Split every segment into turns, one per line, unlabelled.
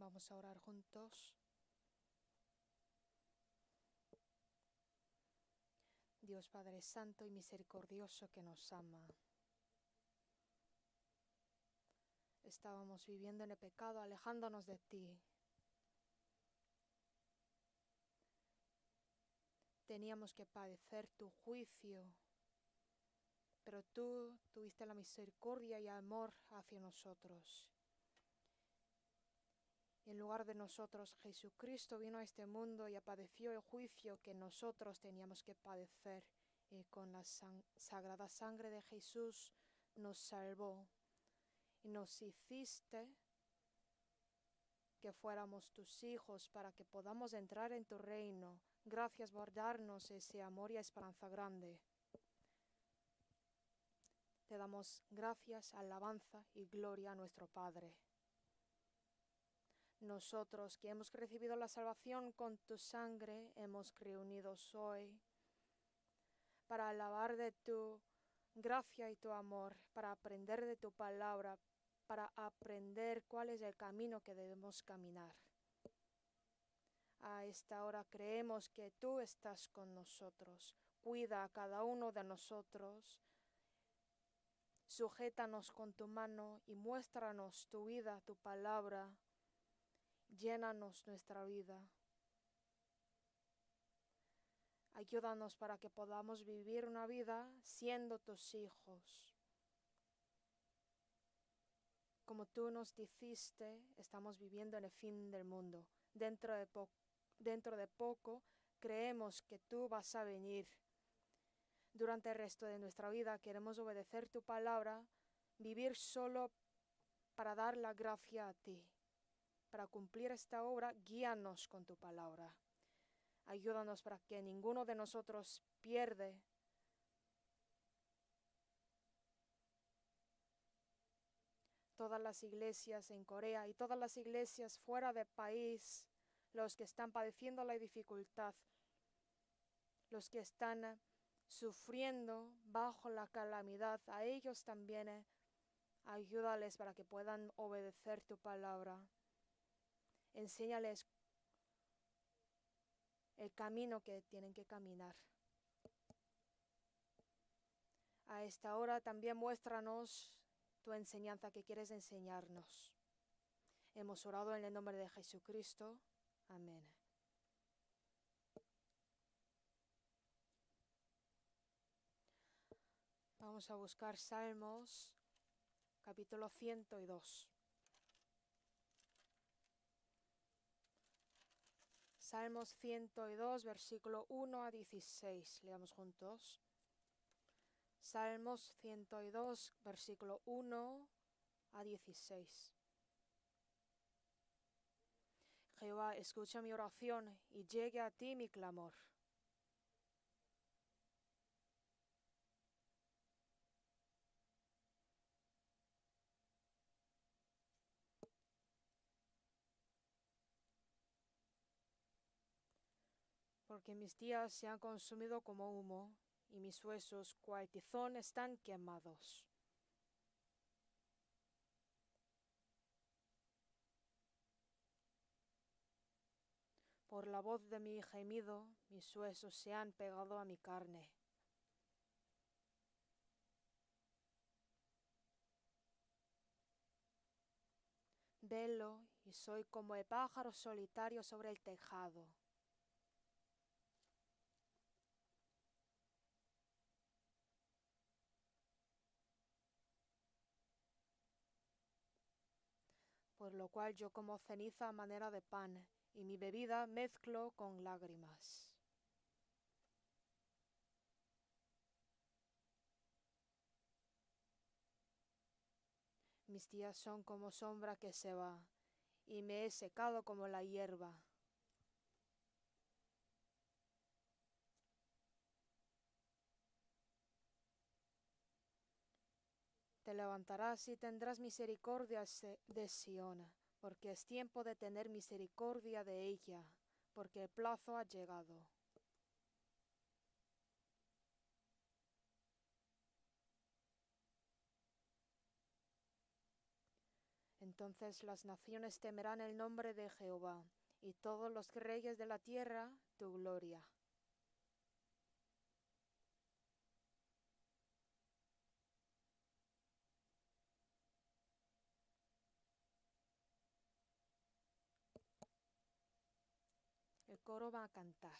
Vamos a orar juntos. Dios Padre Santo y misericordioso que nos ama. Estábamos viviendo en el pecado, alejándonos de ti. Teníamos que padecer tu juicio, pero tú tuviste la misericordia y amor hacia nosotros. En lugar de nosotros, Jesucristo vino a este mundo y padeció el juicio que nosotros teníamos que padecer, y con la sagrada sangre de Jesús nos salvó y nos hiciste que fuéramos tus hijos para que podamos entrar en tu reino. Gracias por darnos ese amor y esperanza grande. Te damos gracias, alabanza y gloria a nuestro Padre. Nosotros que hemos recibido la salvación con tu sangre, hemos reunidos hoy para alabar de tu gracia y tu amor, para aprender de tu palabra, para aprender cuál es el camino que debemos caminar. A esta hora creemos que tú estás con nosotros. Cuida a cada uno de nosotros. Sujétanos con tu mano y muéstranos tu vida, tu palabra. Llénanos nuestra vida. Ayúdanos para que podamos vivir una vida siendo tus hijos. Como tú nos dijiste, estamos viviendo en el fin del mundo. Dentro de poco creemos que tú vas a venir. Durante el resto de nuestra vida queremos obedecer tu palabra, vivir solo para dar la gracia a ti. Para cumplir esta obra, guíanos con tu palabra. Ayúdanos para que ninguno de nosotros pierda. Todas las iglesias en Corea y todas las iglesias fuera del país, los que están padeciendo la dificultad, los que están sufriendo bajo la calamidad, a ellos también ayúdales para que puedan obedecer tu palabra. Enséñales el camino que tienen que caminar. A esta hora también muéstranos tu enseñanza que quieres enseñarnos. Hemos orado en el nombre de Jesucristo. Amén. Vamos a buscar Salmos, capítulo 102. Salmos 102, versículo 1 a 16. Leamos juntos. Salmos 102, versículo 1 a 16. Jehová, escucha mi oración y llegue a ti mi clamor. Porque mis días se han consumido como humo, y mis huesos cual tizón están quemados. Por la voz de mi gemido, mis huesos se han pegado a mi carne. Velo y soy como el pájaro solitario sobre el tejado. Por lo cual yo como ceniza a manera de pan, y mi bebida mezclo con lágrimas. Mis días son como sombra que se va, y me he secado como la hierba. Te levantarás y tendrás misericordia de Sión, porque es tiempo de tener misericordia de ella, porque el plazo ha llegado. Entonces las naciones temerán el nombre de Jehová, y todos los reyes de la tierra tu gloria. El coro va a cantar.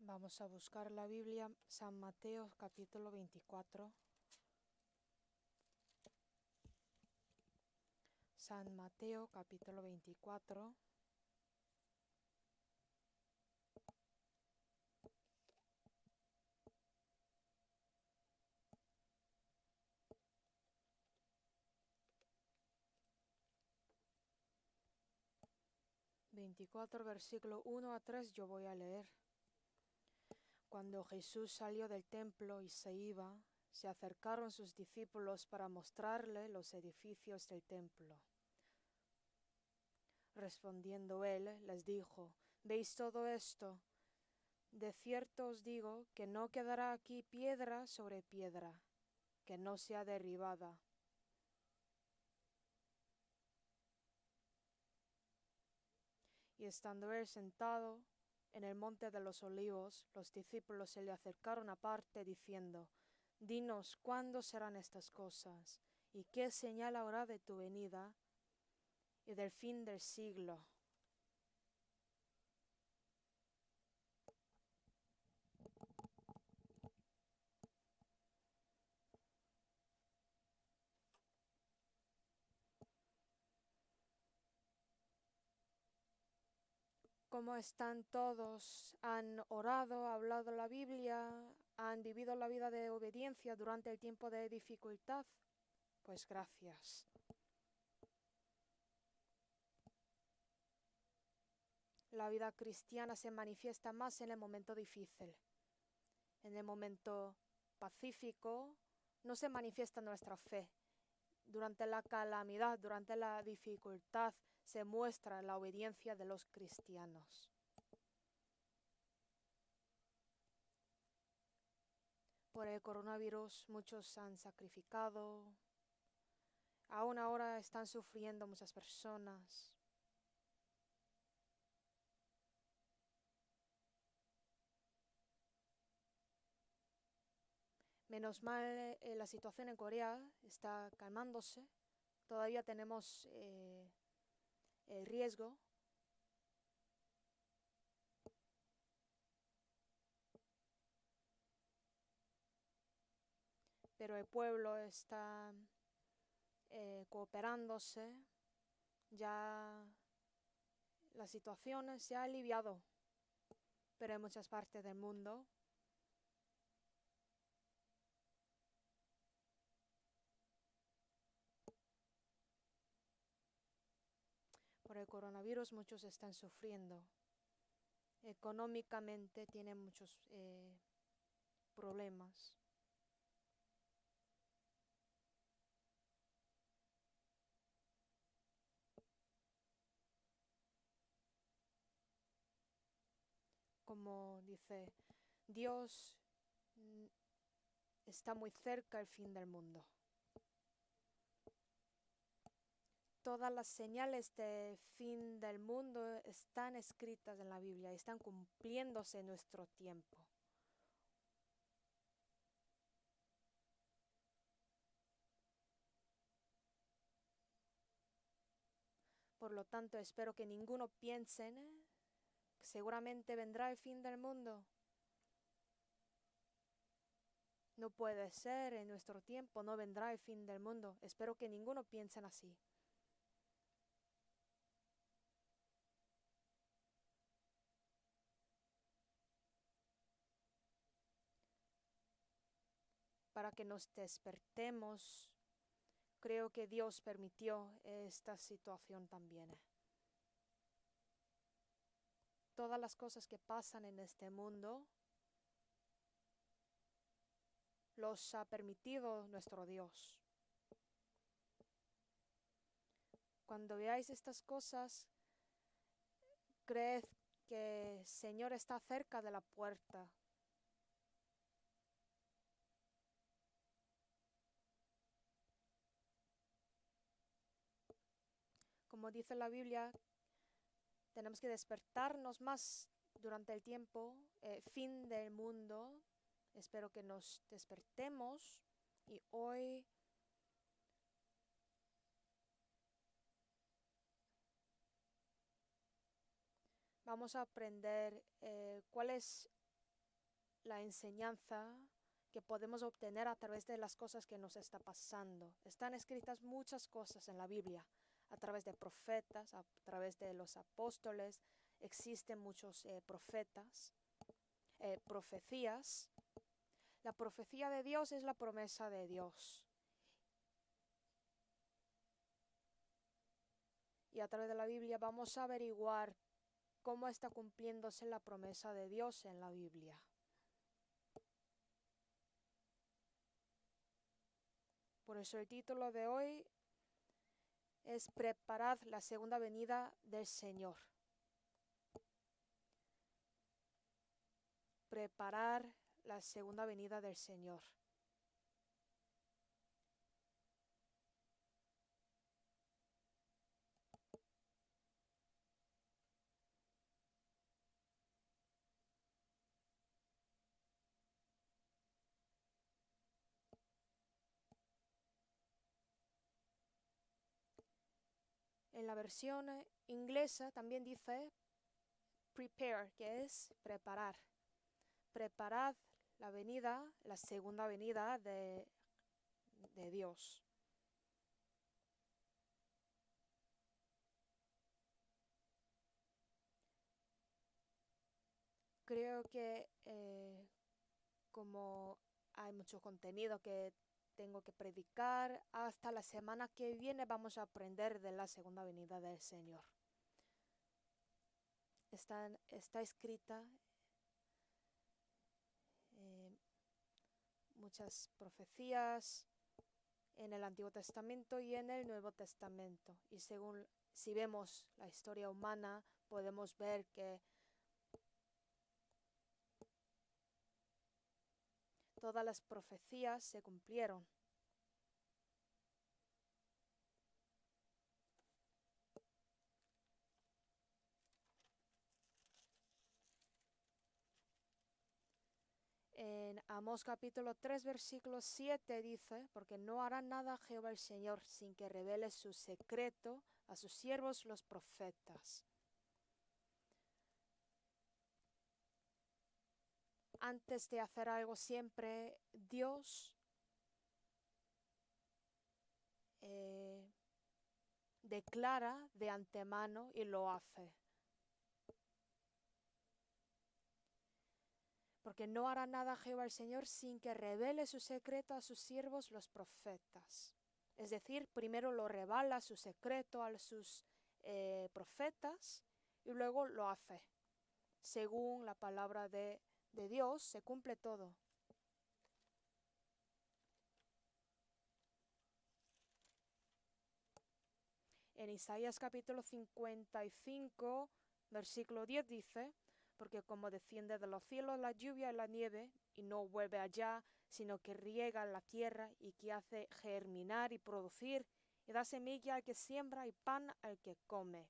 Vamos a buscar la Biblia, San Mateo capítulo 24. San Mateo capítulo 24. Versículo 1 a 3 yo voy a leer. Cuando Jesús salió del templo y se iba, se acercaron sus discípulos para mostrarle los edificios del templo. Respondiendo él, les dijo: ¿Veis todo esto? De cierto os digo que no quedará aquí piedra sobre piedra, que no sea derribada. Y estando él sentado en el monte de los olivos, los discípulos se le acercaron aparte, diciendo: Dinos, ¿cuándo serán estas cosas? ¿Y qué señal habrá de tu venida y del fin del siglo? ¿Cómo están todos? ¿Han orado, hablado la Biblia? ¿Han vivido la vida de obediencia durante el tiempo de dificultad? Pues gracias. La vida cristiana se manifiesta más en el momento difícil. En el momento pacífico no se manifiesta nuestra fe. Durante la calamidad, durante la dificultad, se muestra la obediencia de los cristianos. Por el coronavirus muchos han sacrificado. Aún ahora están sufriendo muchas personas. Menos mal, la situación en Corea está calmándose. Todavía tenemos el riesgo. Pero el pueblo está cooperándose. Ya la situación se ha aliviado, pero en muchas partes del mundo por el coronavirus muchos están sufriendo. Económicamente tienen muchos problemas. Como dice, Dios está muy cerca el fin del mundo. Todas las señales de fin del mundo están escritas en la Biblia, están cumpliéndose en nuestro tiempo. Por lo tanto, espero que ninguno piense que seguramente vendrá el fin del mundo. No puede ser, en nuestro tiempo no vendrá el fin del mundo. Espero que ninguno piense así. Para que nos despertemos, creo que Dios permitió esta situación también. Todas las cosas que pasan en este mundo los ha permitido nuestro Dios. Cuando veáis estas cosas, creed que el Señor está cerca de la puerta. Como dice la Biblia, tenemos que despertarnos más durante el tiempo, fin del mundo. Espero que nos despertemos y hoy vamos a aprender cuál es la enseñanza que podemos obtener a través de las cosas que nos está pasando. Están escritas muchas cosas en la Biblia a través de profetas, a través de los apóstoles. Existen muchos profetas, profecías. La profecía de Dios es la promesa de Dios. Y a través de la Biblia vamos a averiguar cómo está cumpliéndose la promesa de Dios en la Biblia. Por eso el título de hoy es Preparad la segunda venida del Señor. Preparar la segunda venida del Señor. En la versión inglesa también dice prepare, que es preparar. Preparad la venida, la segunda venida de Dios. Creo que como hay mucho contenido que tengo que predicar, hasta la semana que viene vamos a aprender de la segunda venida del Señor. Está escrita muchas profecías en el Antiguo Testamento y en el Nuevo Testamento. Y si vemos la historia humana, podemos ver que todas las profecías se cumplieron. En Amós capítulo 3, versículo 7 dice, porque no hará nada Jehová el Señor sin que revele su secreto a sus siervos los profetas. Antes de hacer algo siempre, Dios declara de antemano y lo hace. Porque no hará nada Jehová el Señor sin que revele su secreto a sus siervos los profetas. Es decir, primero lo revela su secreto a sus profetas y luego lo hace. Según la palabra de Dios, se cumple todo. En Isaías capítulo 55, versículo 10 dice, porque como desciende de los cielos la lluvia y la nieve, y no vuelve allá, sino que riega la tierra y que hace germinar y producir, y da semilla al que siembra y pan al que come.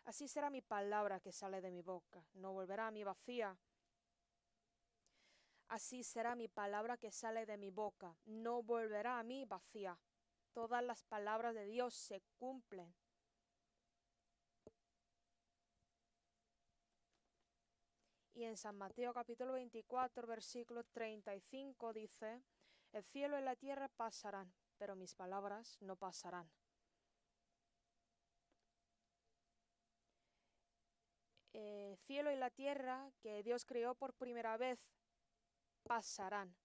Así será mi palabra que sale de mi boca, no volverá a mí vacía. Así será mi palabra que sale de mi boca, no volverá a mí vacía. Todas las palabras de Dios se cumplen. Y en San Mateo capítulo 24, versículo 35 dice, el cielo y la tierra pasarán, pero mis palabras no pasarán. El cielo y la tierra que Dios creó por primera vez pasarán.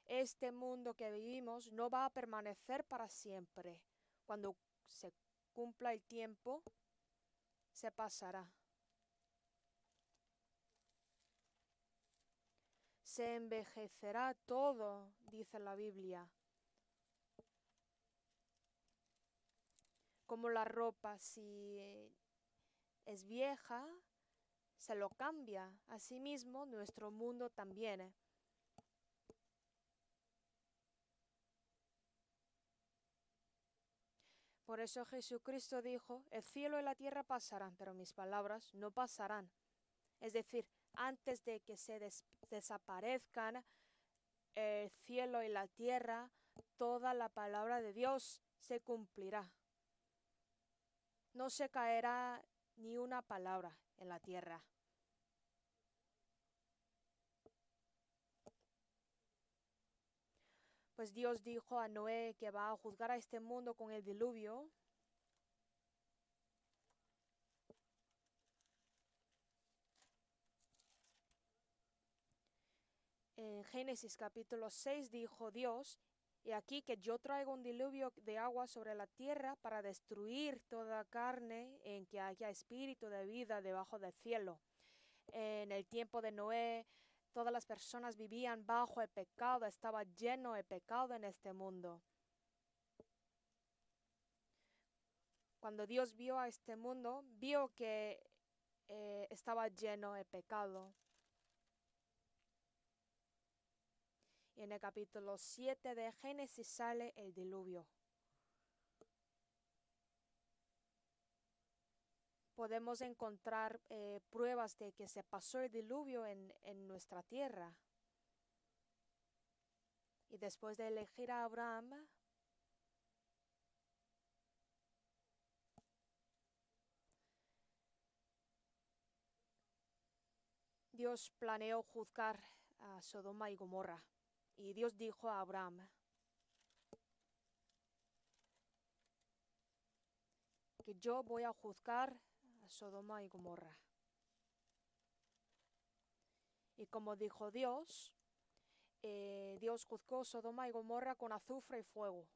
Este mundo que vivimos no va a permanecer para siempre. Cuando se cumpla el tiempo, se pasará. Se envejecerá todo, dice la Biblia. Como la ropa, si es vieja, se lo cambia. Asimismo, nuestro mundo también. Por eso Jesucristo dijo, el cielo y la tierra pasarán, pero mis palabras no pasarán. Es decir, antes de que se desaparezcan el cielo y la tierra, toda la palabra de Dios se cumplirá. No se caerá ni una palabra en la tierra. Pues Dios dijo a Noé que va a juzgar a este mundo con el diluvio. En Génesis capítulo 6 dijo Dios, y aquí que yo traigo un diluvio de agua sobre la tierra para destruir toda carne en que haya espíritu de vida debajo del cielo. En el tiempo de Noé, todas las personas vivían bajo el pecado, estaba lleno de pecado en este mundo. Cuando Dios vio a este mundo, vio que estaba lleno de pecado. Y en el capítulo 7 de Génesis sale el diluvio. Podemos encontrar pruebas de que se pasó el diluvio en nuestra tierra. Y después de elegir a Abraham, Dios planeó juzgar a Sodoma y Gomorra. Y Dios dijo a Abraham que yo voy a juzgar a Sodoma y Gomorra. Y como dijo Dios, Dios juzgó Sodoma y Gomorra con azufre y fuego.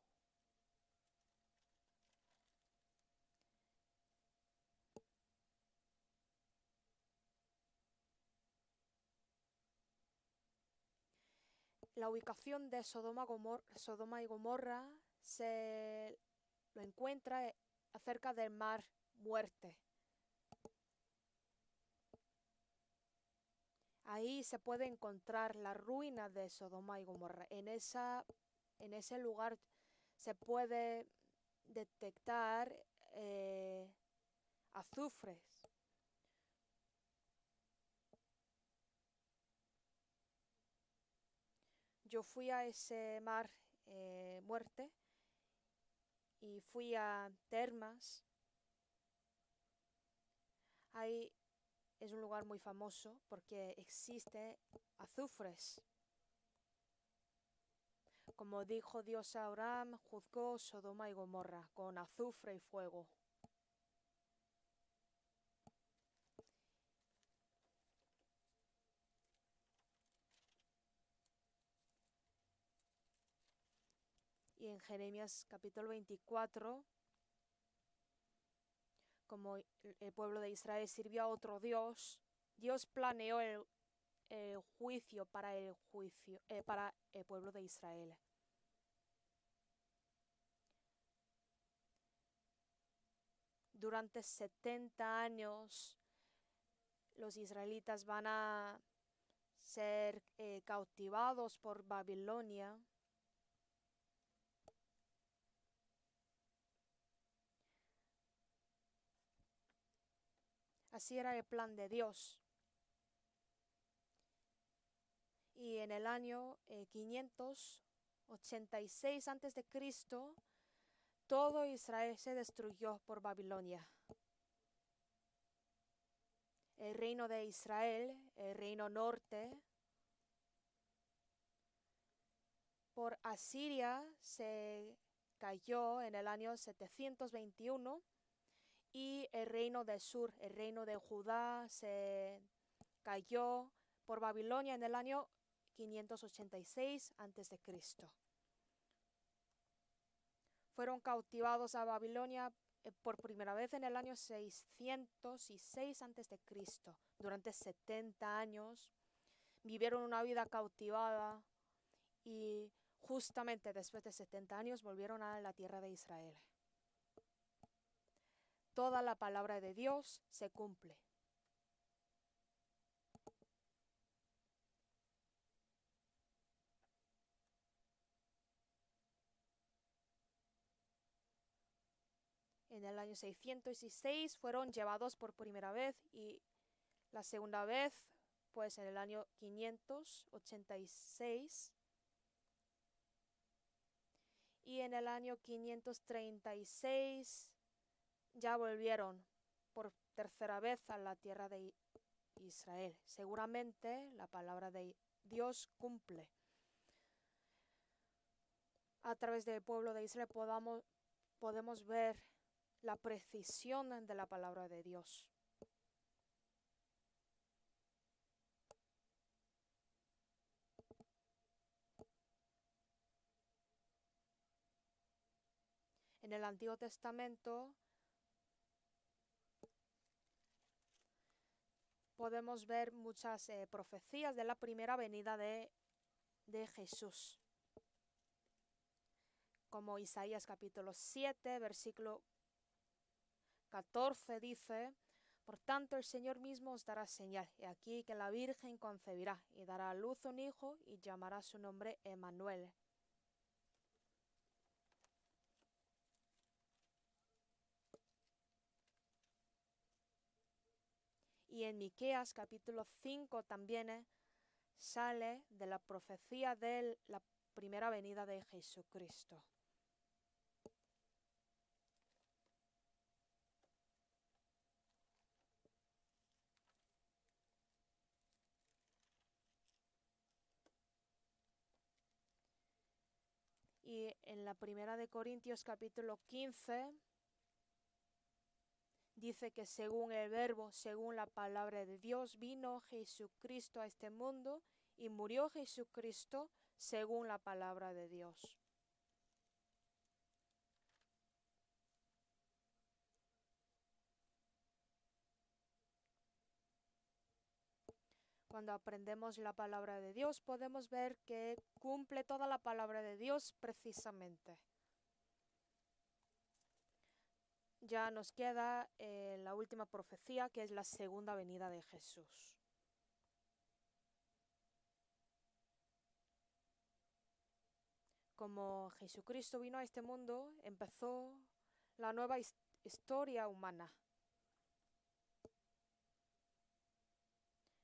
La ubicación de Sodoma y Gomorra se lo encuentra acerca del mar Muerte. Ahí se puede encontrar la ruina de Sodoma y Gomorra. En ese lugar se puede detectar azufres. Yo fui a ese mar Muerte y fui a termas. Ahí es un lugar muy famoso porque existe azufres. Como dijo Dios a Abraham, juzgó Sodoma y Gomorra con azufre y fuego. Y en Jeremías capítulo 24, como el pueblo de Israel sirvió a otro Dios, Dios planeó el juicio para el pueblo de Israel. Durante 70 años los israelitas van a ser cautivados por Babilonia. Así era el plan de Dios. Y en el año 586 a.C., todo Israel se destruyó por Babilonia. El reino de Israel, el reino norte, por Asiria se cayó en el año 721 y el reino del sur, el reino de Judá, se cayó por Babilonia en el año 586 a.C. Fueron cautivados a Babilonia por primera vez en el año 606 a.C. Durante 70 años vivieron una vida cautivada y justamente después de 70 años volvieron a la tierra de Israel. Toda la palabra de Dios se cumple. En el año 606 fueron llevados por primera vez y la segunda vez, pues en el año 586 y en el año 536 ya volvieron por tercera vez a la tierra de Israel. Seguramente la palabra de Dios cumple. A través del pueblo de Israel podemos ver la precisión de la palabra de Dios. En el Antiguo Testamento podemos ver muchas profecías de la primera venida de Jesús, como Isaías capítulo 7, versículo 14 dice: por tanto el Señor mismo os dará señal, he aquí que la Virgen concebirá y dará a luz un hijo y llamará su nombre Emmanuel. Y en Miqueas capítulo 5 también sale de la profecía de la primera venida de Jesucristo. Y en la primera de Corintios capítulo 15 dice que según el verbo, según la palabra de Dios, vino Jesucristo a este mundo y murió Jesucristo según la palabra de Dios. Cuando aprendemos la palabra de Dios, podemos ver que cumple toda la palabra de Dios precisamente. Ya nos queda la última profecía, que es la segunda venida de Jesús. Como Jesucristo vino a este mundo, empezó la nueva historia humana.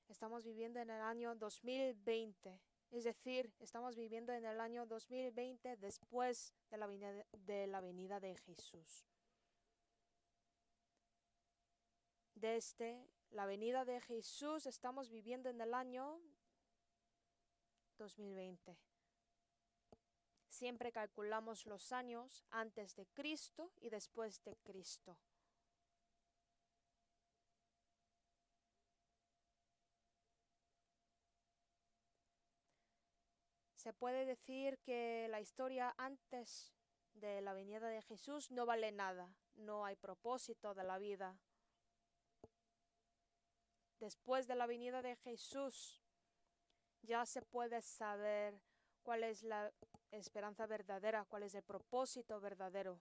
Estamos viviendo en el año 2020, es decir, estamos viviendo en el año 2020 después de la venida de Jesús. Desde la venida de Jesús estamos viviendo en el año 2020. Siempre calculamos los años antes de Cristo y después de Cristo. Se puede decir que la historia antes de la venida de Jesús no vale nada, no hay propósito de la vida. Después de la venida de Jesús ya se puede saber cuál es la esperanza verdadera, cuál es el propósito verdadero.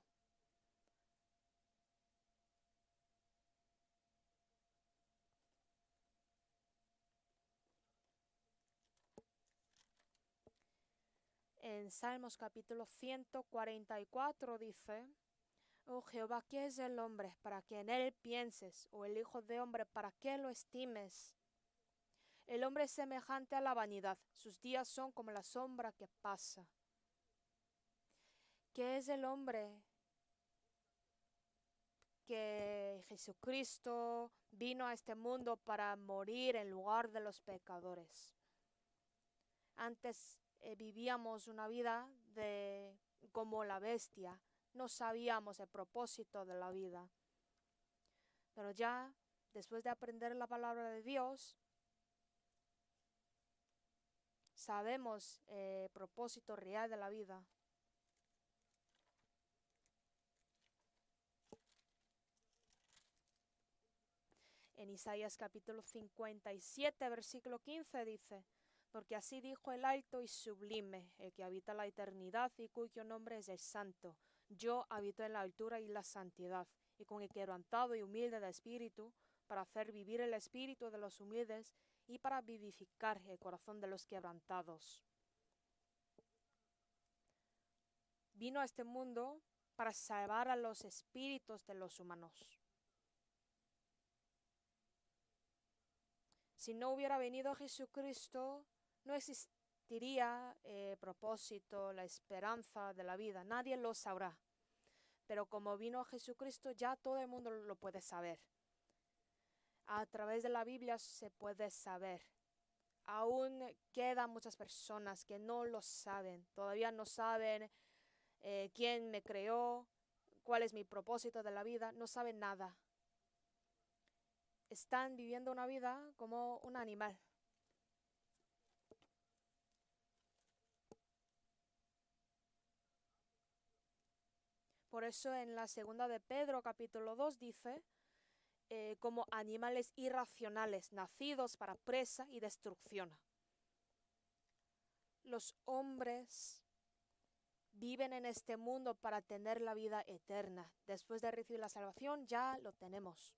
En Salmos capítulo 144 dice: oh Jehová, ¿qué es el hombre para que en él pienses? O el hijo de hombre para que lo estimes. El hombre es semejante a la vanidad, sus días son como la sombra que pasa. ¿Qué es el hombre? Que Jesucristo vino a este mundo para morir en lugar de los pecadores. Antes vivíamos una vida como la bestia, no sabíamos el propósito de la vida. Pero ya, después de aprender la palabra de Dios, sabemos el propósito real de la vida. En Isaías capítulo 57, versículo 15 dice: porque así dijo el alto y sublime, el que habita la eternidad y cuyo nombre es el Santo. Yo habito en la altura y la santidad, y con el quebrantado y humilde de espíritu, para hacer vivir el espíritu de los humildes y para vivificar el corazón de los quebrantados. Vino a este mundo para salvar a los espíritus de los humanos. Si no hubiera venido Jesucristo, no existiría el propósito, la esperanza de la vida. Nadie lo sabrá. Pero como vino Jesucristo, ya todo el mundo lo puede saber. A través de la Biblia se puede saber. Aún quedan muchas personas que no lo saben. Todavía no saben quién me creó, cuál es mi propósito de la vida. No saben nada. Están viviendo una vida como un animal. Por eso en la segunda de Pedro, capítulo 2, dice, como animales irracionales, nacidos para presa y destrucción. Los hombres viven en este mundo para tener la vida eterna. Después de recibir la salvación, ya lo tenemos.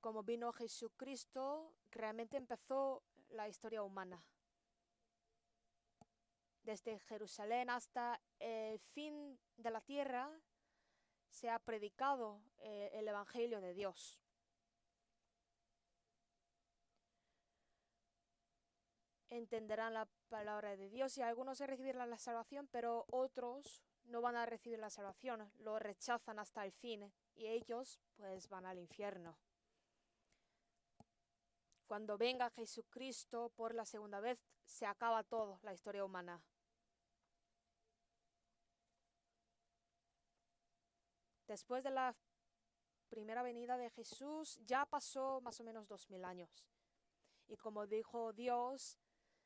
Como vino Jesucristo, realmente empezó la historia humana. Desde Jerusalén hasta el fin de la tierra se ha predicado el Evangelio de Dios. Entenderán la palabra de Dios y algunos recibirán la salvación, pero otros no van a recibir la salvación, lo rechazan hasta el fin y ellos pues van al infierno. Cuando venga Jesucristo por la segunda vez, se acaba todo, la historia humana. Después de la primera venida de Jesús, ya pasó más o menos 2000 años. Y como dijo Dios,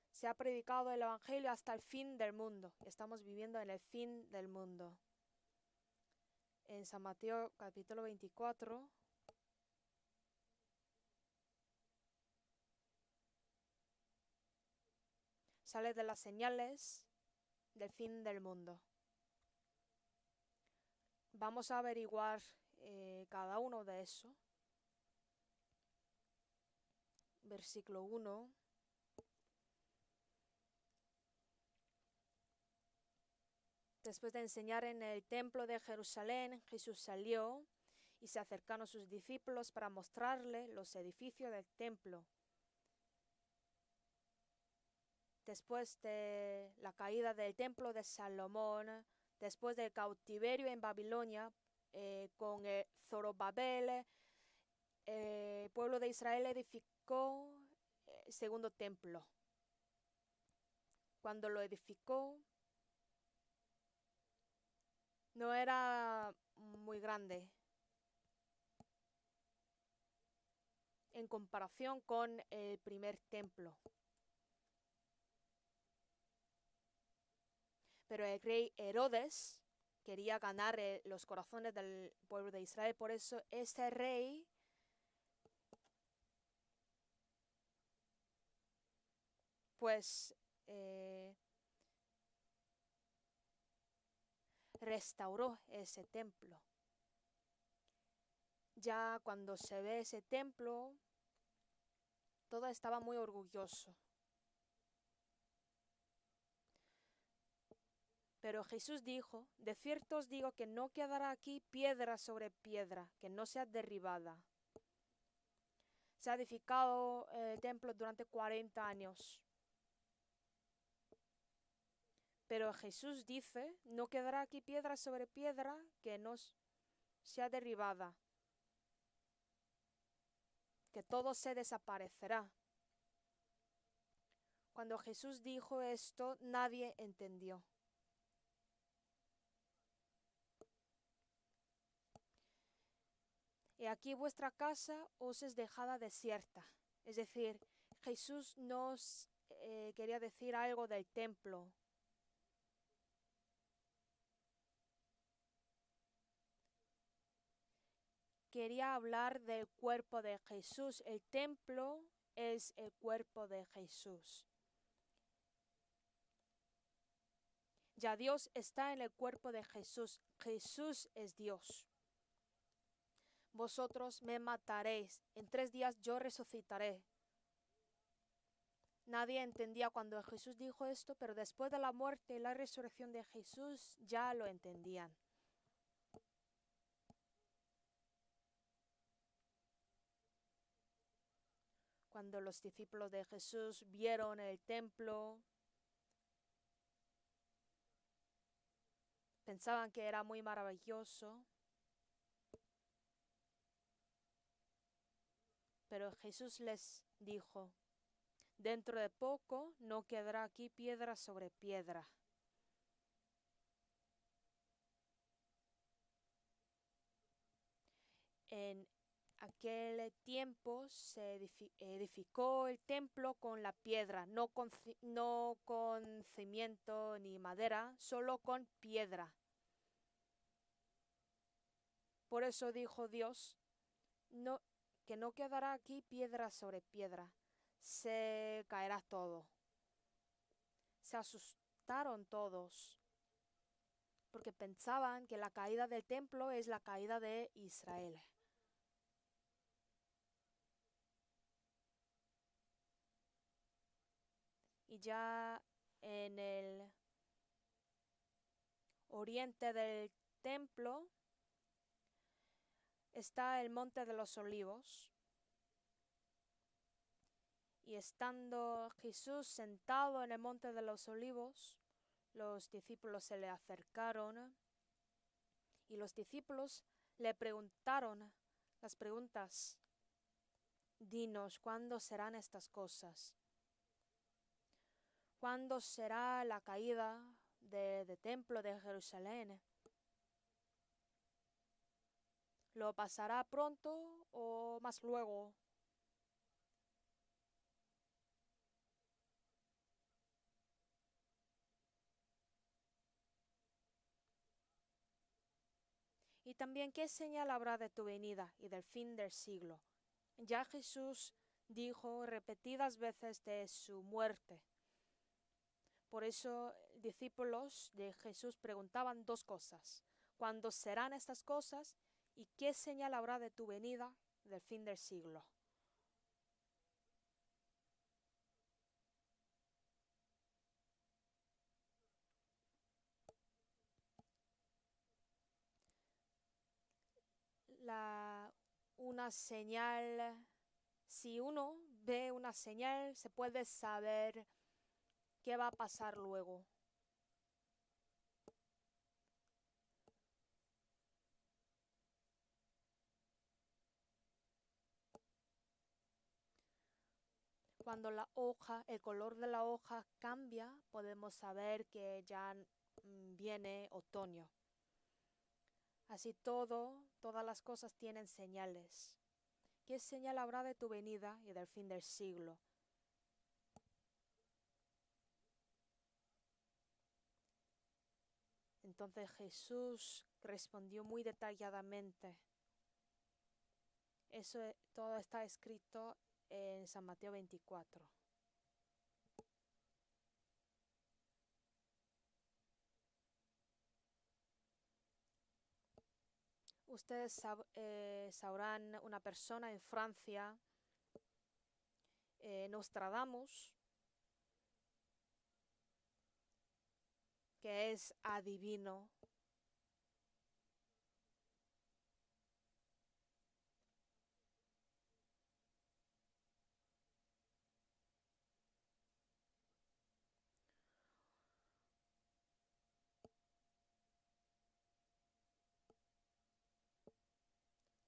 se ha predicado el Evangelio hasta el fin del mundo. Estamos viviendo en el fin del mundo. En San Mateo capítulo 24, sale de las señales del fin del mundo. Vamos a averiguar cada uno de eso. Versículo 1. Después de enseñar en el templo de Jerusalén, Jesús salió y se acercaron a sus discípulos para mostrarle los edificios del templo. Después de la caída del templo de Salomón, después del cautiverio en Babilonia, con Zorobabel, el pueblo de Israel edificó el segundo templo. Cuando lo edificó, no era muy grande en comparación con el primer templo. Pero el rey Herodes quería ganar los corazones del pueblo de Israel. Por eso ese rey pues restauró ese templo. Ya cuando se ve ese templo, todo estaba muy orgulloso. Pero Jesús dijo, de cierto os digo que no quedará aquí piedra sobre piedra, que no sea derribada. Se ha edificado el templo durante 40 años. Pero Jesús dice, no quedará aquí piedra sobre piedra que no sea derribada, que todo se desaparecerá. Cuando Jesús dijo esto, nadie entendió. Y aquí vuestra casa os es dejada desierta. Es decir, Jesús nos quería decir algo del templo. Quería hablar del cuerpo de Jesús. El templo es el cuerpo de Jesús. Ya Dios está en el cuerpo de Jesús. Jesús es Dios. Vosotros me mataréis, en 3 días yo resucitaré. Nadie entendía cuando Jesús dijo esto, pero después de la muerte y la resurrección de Jesús ya lo entendían. Cuando los discípulos de Jesús vieron el templo, pensaban que era muy maravilloso. Pero Jesús les dijo, dentro de poco no quedará aquí piedra sobre piedra. En aquel tiempo se edificó el templo con la piedra, no con cimiento ni madera, solo con piedra. Por eso dijo Dios, no, que no quedará aquí piedra sobre piedra, se caerá todo. Se asustaron todos, porque pensaban que la caída del templo es la caída de Israel. Y ya en el oriente del templo está el Monte de los Olivos. Y estando Jesús sentado en el Monte de los Olivos, los discípulos se le acercaron y los discípulos le preguntaron las preguntas: dinos, ¿cuándo serán estas cosas? ¿Cuándo será la caída del templo de Jerusalén? ¿Lo pasará pronto o más luego? Y también, ¿qué señal habrá de tu venida y del fin del siglo? Ya Jesús dijo repetidas veces de su muerte. Por eso discípulos de Jesús preguntaban dos cosas: ¿cuándo serán estas cosas? ¿Y qué señal habrá de tu venida y del fin del siglo? Una señal, si uno ve una señal, se puede saber qué va a pasar luego. Cuando el color de la hoja cambia, podemos saber que ya viene otoño. Así todas las cosas tienen señales. ¿Qué señal habrá de tu venida y del fin del siglo? Entonces Jesús respondió muy detalladamente. Todo está escrito en San Mateo 24. Ustedes sabrán una persona en Francia, Nostradamus, que es adivino.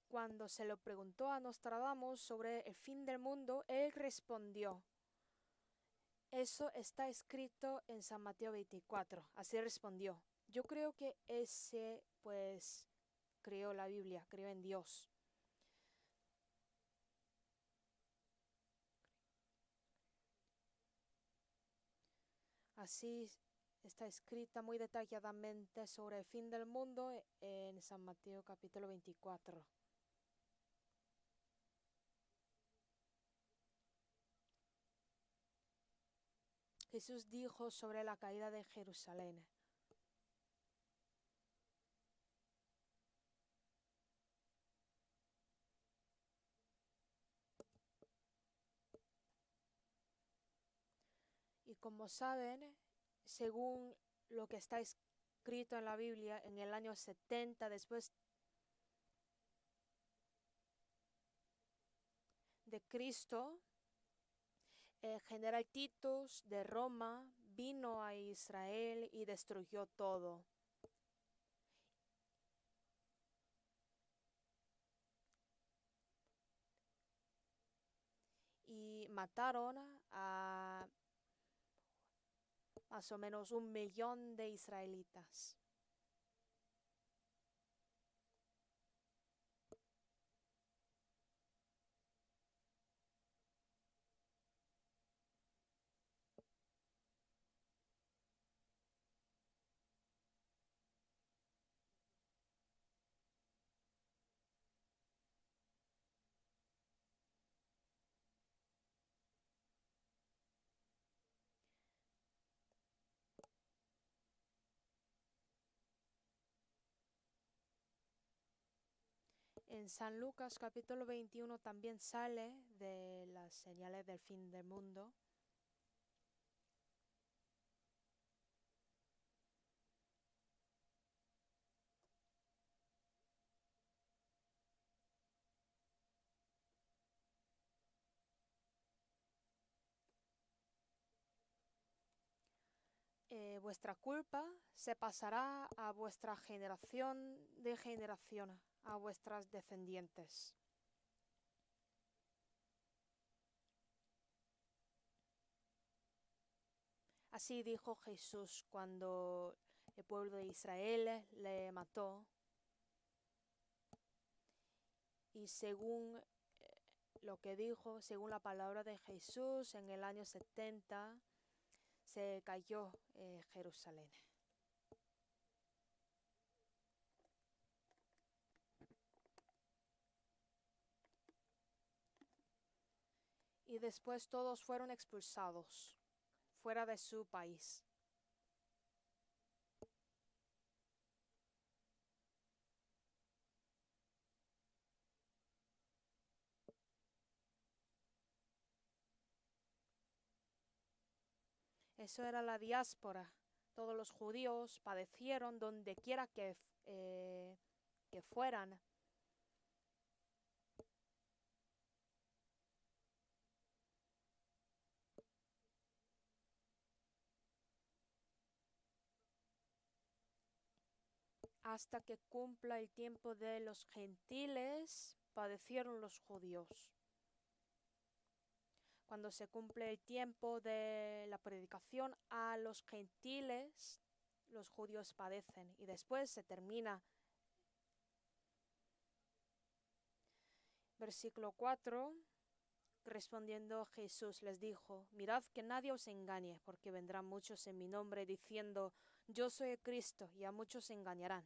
Cuando se lo preguntó a Nostradamus sobre el fin del mundo, él respondió: eso está escrito en San Mateo 24. Así respondió. Yo creo que ese, pues, creó la Biblia, creó en Dios. Así está escrita muy detalladamente sobre el fin del mundo en San Mateo capítulo 24. Jesús dijo sobre la caída de Jerusalén: y como saben, según lo que está escrito en la Biblia, en el año 70 después de Cristo, el general Titus de Roma vino a Israel y destruyó todo. Y mataron a más o menos 1 millón de israelitas. En San Lucas capítulo 21 también sale de las señales del fin del mundo. Vuestra culpa se pasará a vuestra generación de generación, a vuestras descendientes. Así dijo Jesús cuando el pueblo de Israel le mató. Y según lo que dijo, según la palabra de Jesús, en el año 70 se cayó Jerusalén. Y después todos fueron expulsados fuera de su país. Eso era la diáspora. Todos los judíos padecieron donde quiera que fueran. Hasta que cumpla el tiempo de los gentiles, padecieron los judíos. Cuando se cumple el tiempo de la predicación a los gentiles, los judíos padecen y después se termina. Versículo 4, respondiendo Jesús les dijo: mirad que nadie os engañe, porque vendrán muchos en mi nombre diciendo: yo soy Cristo, y a muchos engañarán.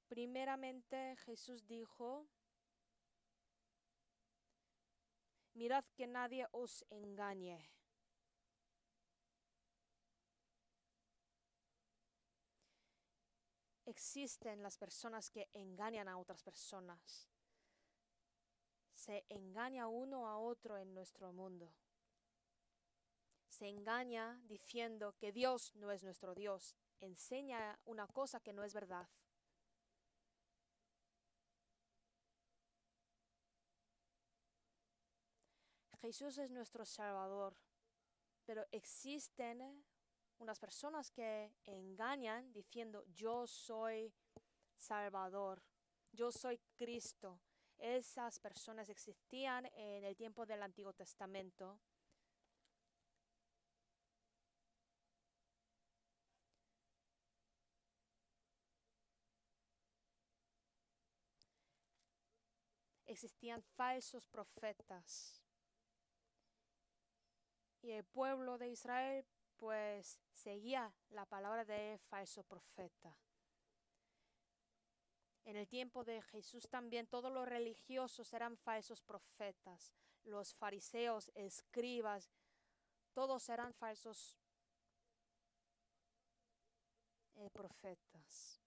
Primeramente Jesús dijo: mirad que nadie os engañe. Existen las personas que engañan a otras personas. Se engaña uno a otro en nuestro mundo. Se engaña diciendo que Dios no es nuestro Dios. Enseña una cosa que no es verdad. Jesús es nuestro Salvador, pero existen unas personas que engañan diciendo: yo soy Salvador, yo soy Cristo. Esas personas existían en el tiempo del Antiguo Testamento. Existían falsos profetas. Y el pueblo de Israel pues seguía la palabra de falso profeta. En el tiempo de Jesús también todos los religiosos eran falsos profetas. Los fariseos, escribas, todos eran falsos profetas.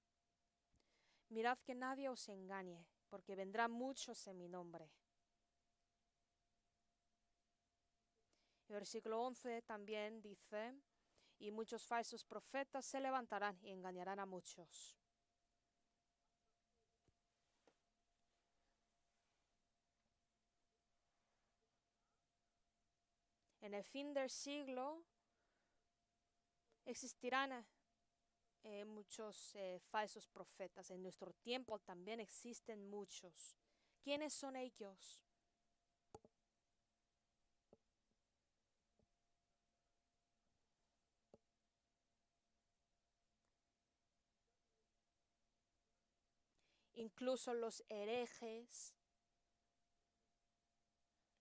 Mirad que nadie os engañe, porque vendrán muchos en mi nombre. El versículo 11 también dice: y muchos falsos profetas se levantarán y engañarán a muchos. En el fin del siglo existirán muchos falsos profetas. En nuestro tiempo también existen muchos. ¿Quiénes son ellos? Incluso los herejes,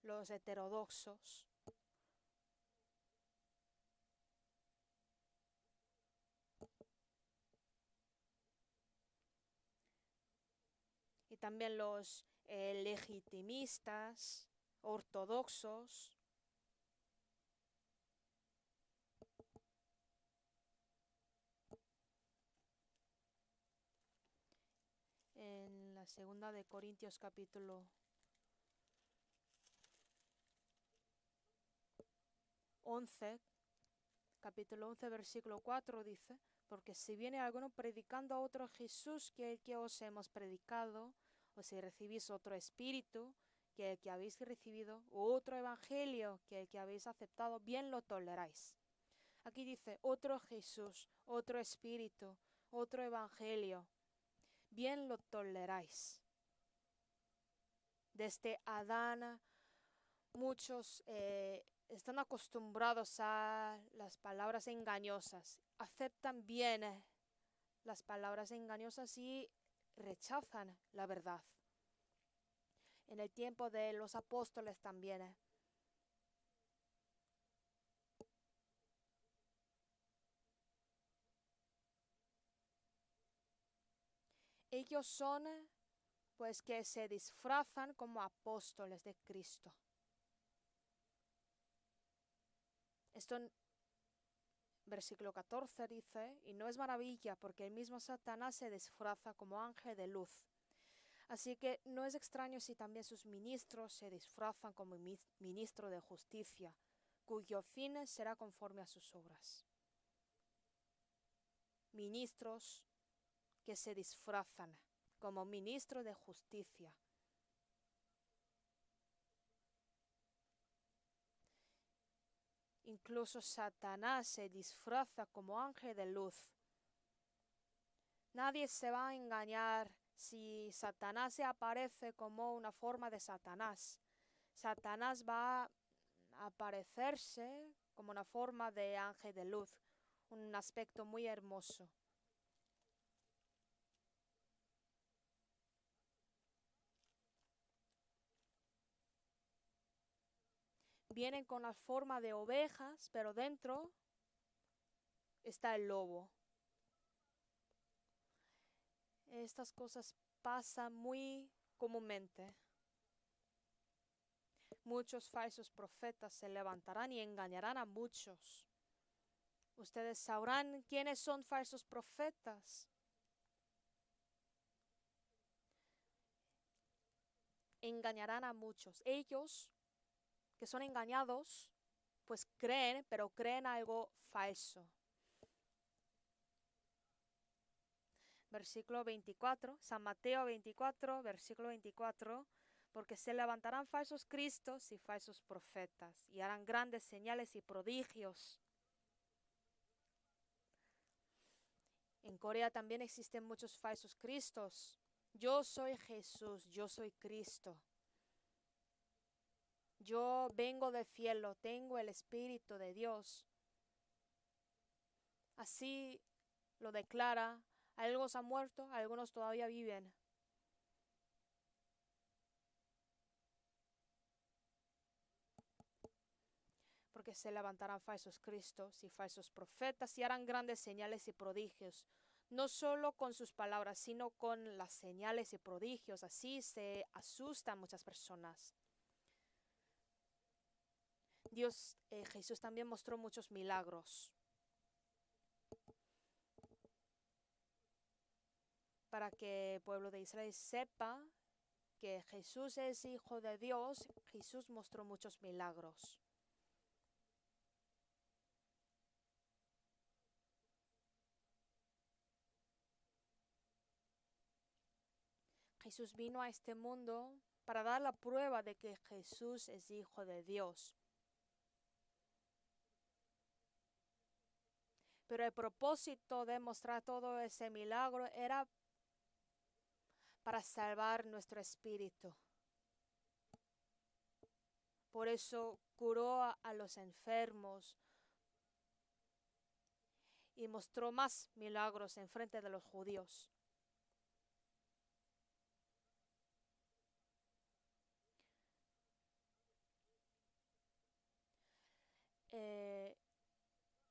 los heterodoxos. Y también los legitimistas, ortodoxos. En la Segunda de Corintios capítulo 11, capítulo 11, versículo 4 dice, porque si viene alguno predicando a otro Jesús que el que os hemos predicado, o si recibís otro espíritu que el que habéis recibido, u otro evangelio que el que habéis aceptado, bien lo toleráis. Aquí dice otro Jesús, otro espíritu, otro evangelio, bien lo toleráis. Desde Adán, muchos están acostumbrados a las palabras engañosas, aceptan bien las palabras engañosas y rechazan la verdad. En el tiempo de los apóstoles también. Ellos son, pues, que se disfrazan como apóstoles de Cristo. Esto en versículo 14 dice, y no es maravilla porque el mismo Satanás se disfraza como ángel de luz. Así que no es extraño si también sus ministros se disfrazan como ministro de justicia, cuyo fin será conforme a sus obras. Ministros que se disfrazan como ministro de justicia. Incluso Satanás se disfraza como ángel de luz. Nadie se va a engañar si Satanás se aparece como una forma de Satanás. Satanás va a aparecerse como una forma de ángel de luz, un aspecto muy hermoso. Vienen con la forma de ovejas, pero dentro está el lobo. Estas cosas pasan muy comúnmente. Muchos falsos profetas se levantarán y engañarán a muchos. Ustedes sabrán quiénes son falsos profetas. Engañarán a muchos. Ellos, que son engañados, pues creen, pero creen algo falso. Versículo 24, San Mateo 24, versículo 24, porque se levantarán falsos cristos y falsos profetas, y harán grandes señales y prodigios. En Corea también existen muchos falsos cristos. Yo soy Jesús, yo soy Cristo. Yo vengo del cielo, tengo el Espíritu de Dios. Así lo declara. Algunos han muerto, algunos todavía viven. Porque se levantarán falsos cristos y falsos profetas y harán grandes señales y prodigios. No solo con sus palabras, sino con las señales y prodigios. Así se asustan muchas personas. Jesús también mostró muchos milagros. Para que el pueblo de Israel sepa que Jesús es hijo de Dios, Jesús mostró muchos milagros. Jesús vino a este mundo para dar la prueba de que Jesús es hijo de Dios. Pero el propósito de mostrar todo ese milagro era para salvar nuestro espíritu. Por eso curó a los enfermos y mostró más milagros en frente de los judíos.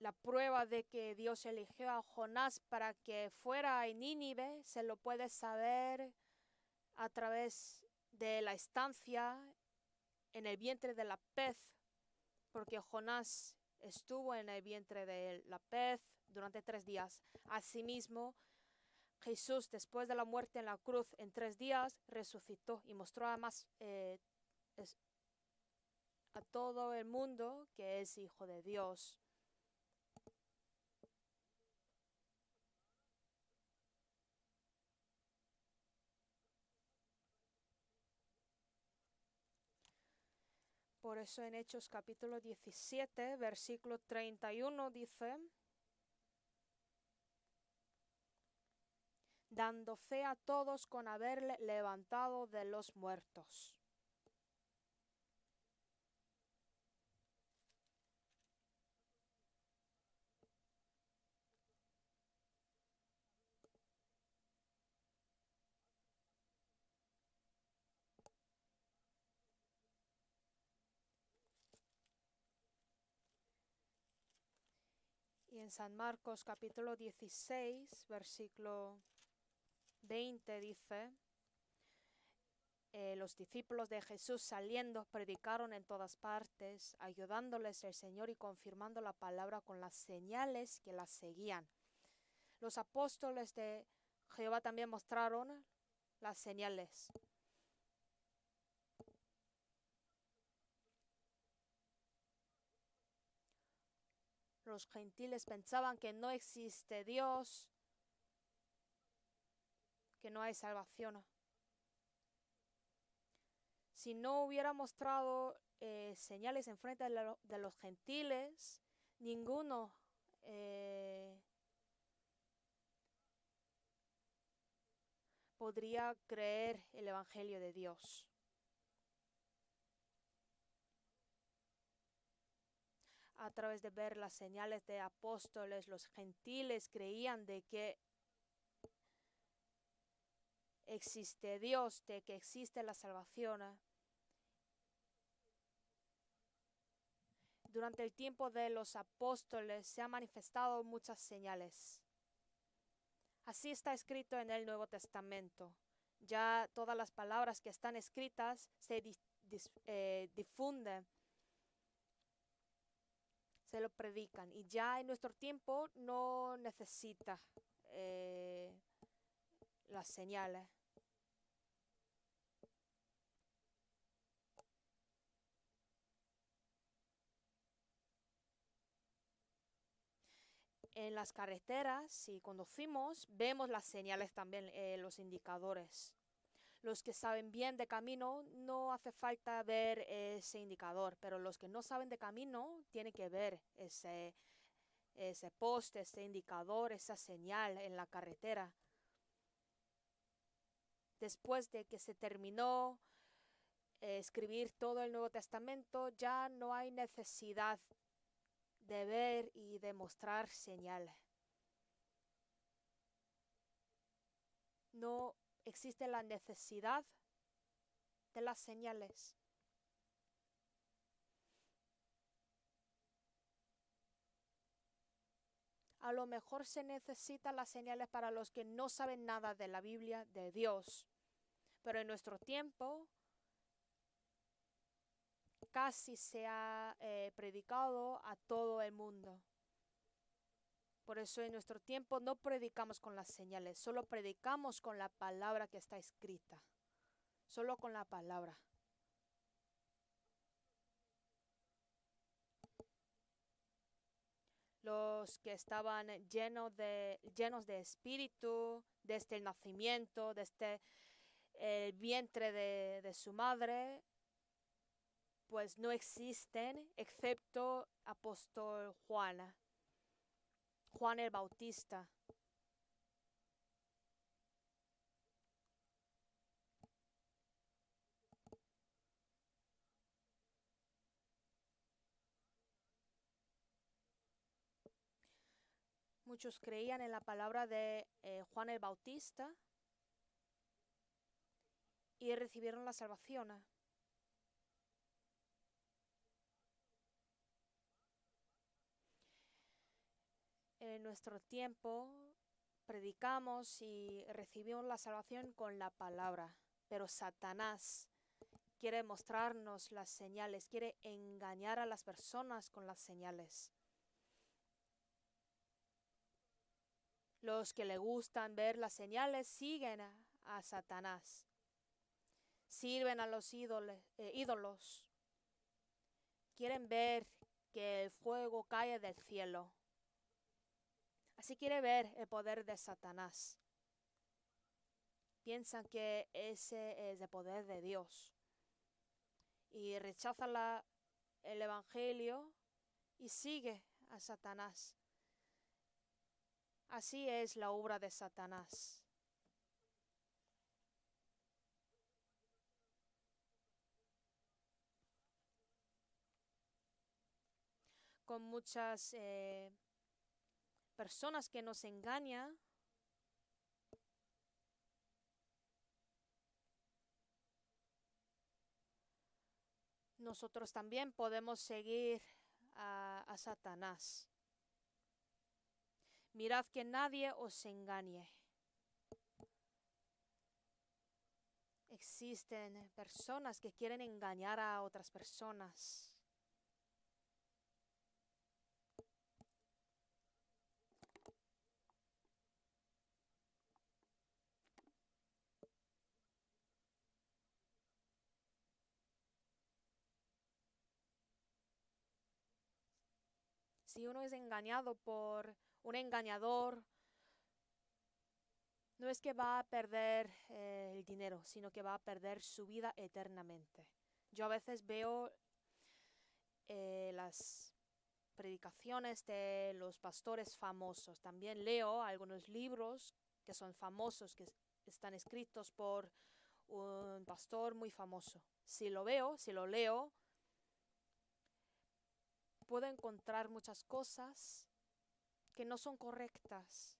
La prueba de que Dios eligió a Jonás para que fuera a Nínive se lo puede saber a través de la estancia en el vientre de la pez, porque Jonás estuvo en el vientre de la pez durante 3 días. Asimismo, Jesús, después de la muerte en la cruz, en 3 días resucitó y mostró además a todo el mundo que es hijo de Dios. Por eso en Hechos capítulo 17, versículo 31 dice: dando fe a todos con haberle levantado de los muertos. Y en San Marcos capítulo 16, versículo 20 dice: los discípulos de Jesús saliendo predicaron en todas partes, ayudándoles el Señor y confirmando la palabra con las señales que las seguían. Los apóstoles de Jehová también mostraron las señales. Los gentiles pensaban que no existe Dios, que no hay salvación. Si no hubiera mostrado señales en frente de los gentiles, ninguno podría creer el Evangelio de Dios. A través de ver las señales de apóstoles, los gentiles creían de que existe Dios, de que existe la salvación. Durante el tiempo de los apóstoles se han manifestado muchas señales. Así está escrito en el Nuevo Testamento. Ya todas las palabras que están escritas se difunden, se lo predican. Y ya en nuestro tiempo no necesita las señales. En las carreteras, si conducimos, vemos las señales también, los indicadores. Los que saben bien de camino no hace falta ver ese indicador, pero los que no saben de camino tienen que ver ese poste, ese indicador, esa señal en la carretera. Después de que se terminó escribir todo el Nuevo Testamento, ya no hay necesidad de ver y de mostrar señales. No existe la necesidad de las señales. A lo mejor se necesitan las señales para los que no saben nada de la Biblia, de Dios. Pero en nuestro tiempo casi se ha predicado a todo el mundo. Por eso en nuestro tiempo no predicamos con las señales, solo predicamos con la palabra que está escrita. Solo con la palabra. Los que estaban llenos de espíritu desde el nacimiento, desde el vientre de su madre, pues no existen excepto apóstol Juan el Bautista. Muchos creían en la palabra de Juan el Bautista y recibieron la salvación. En nuestro tiempo predicamos y recibimos la salvación con la palabra, pero Satanás quiere mostrarnos las señales, quiere engañar a las personas con las señales. Los que le gustan ver las señales siguen a Satanás. Sirven a los ídolos. Quieren ver que el fuego cae del cielo. Así quiere ver el poder de Satanás. Piensan que ese es el poder de Dios. Y rechaza el Evangelio y sigue a Satanás. Así es la obra de Satanás. Con muchas personas que nos engañan, nosotros también podemos seguir a Satanás. Mirad que nadie os engañe. Existen personas que quieren engañar a otras personas. Si uno es engañado por un engañador, no es que va a perder el dinero, sino que va a perder su vida eternamente. Yo a veces veo las predicaciones de los pastores famosos. También leo algunos libros que son famosos, que están escritos por un pastor muy famoso. Si lo leo, puedo encontrar muchas cosas que no son correctas.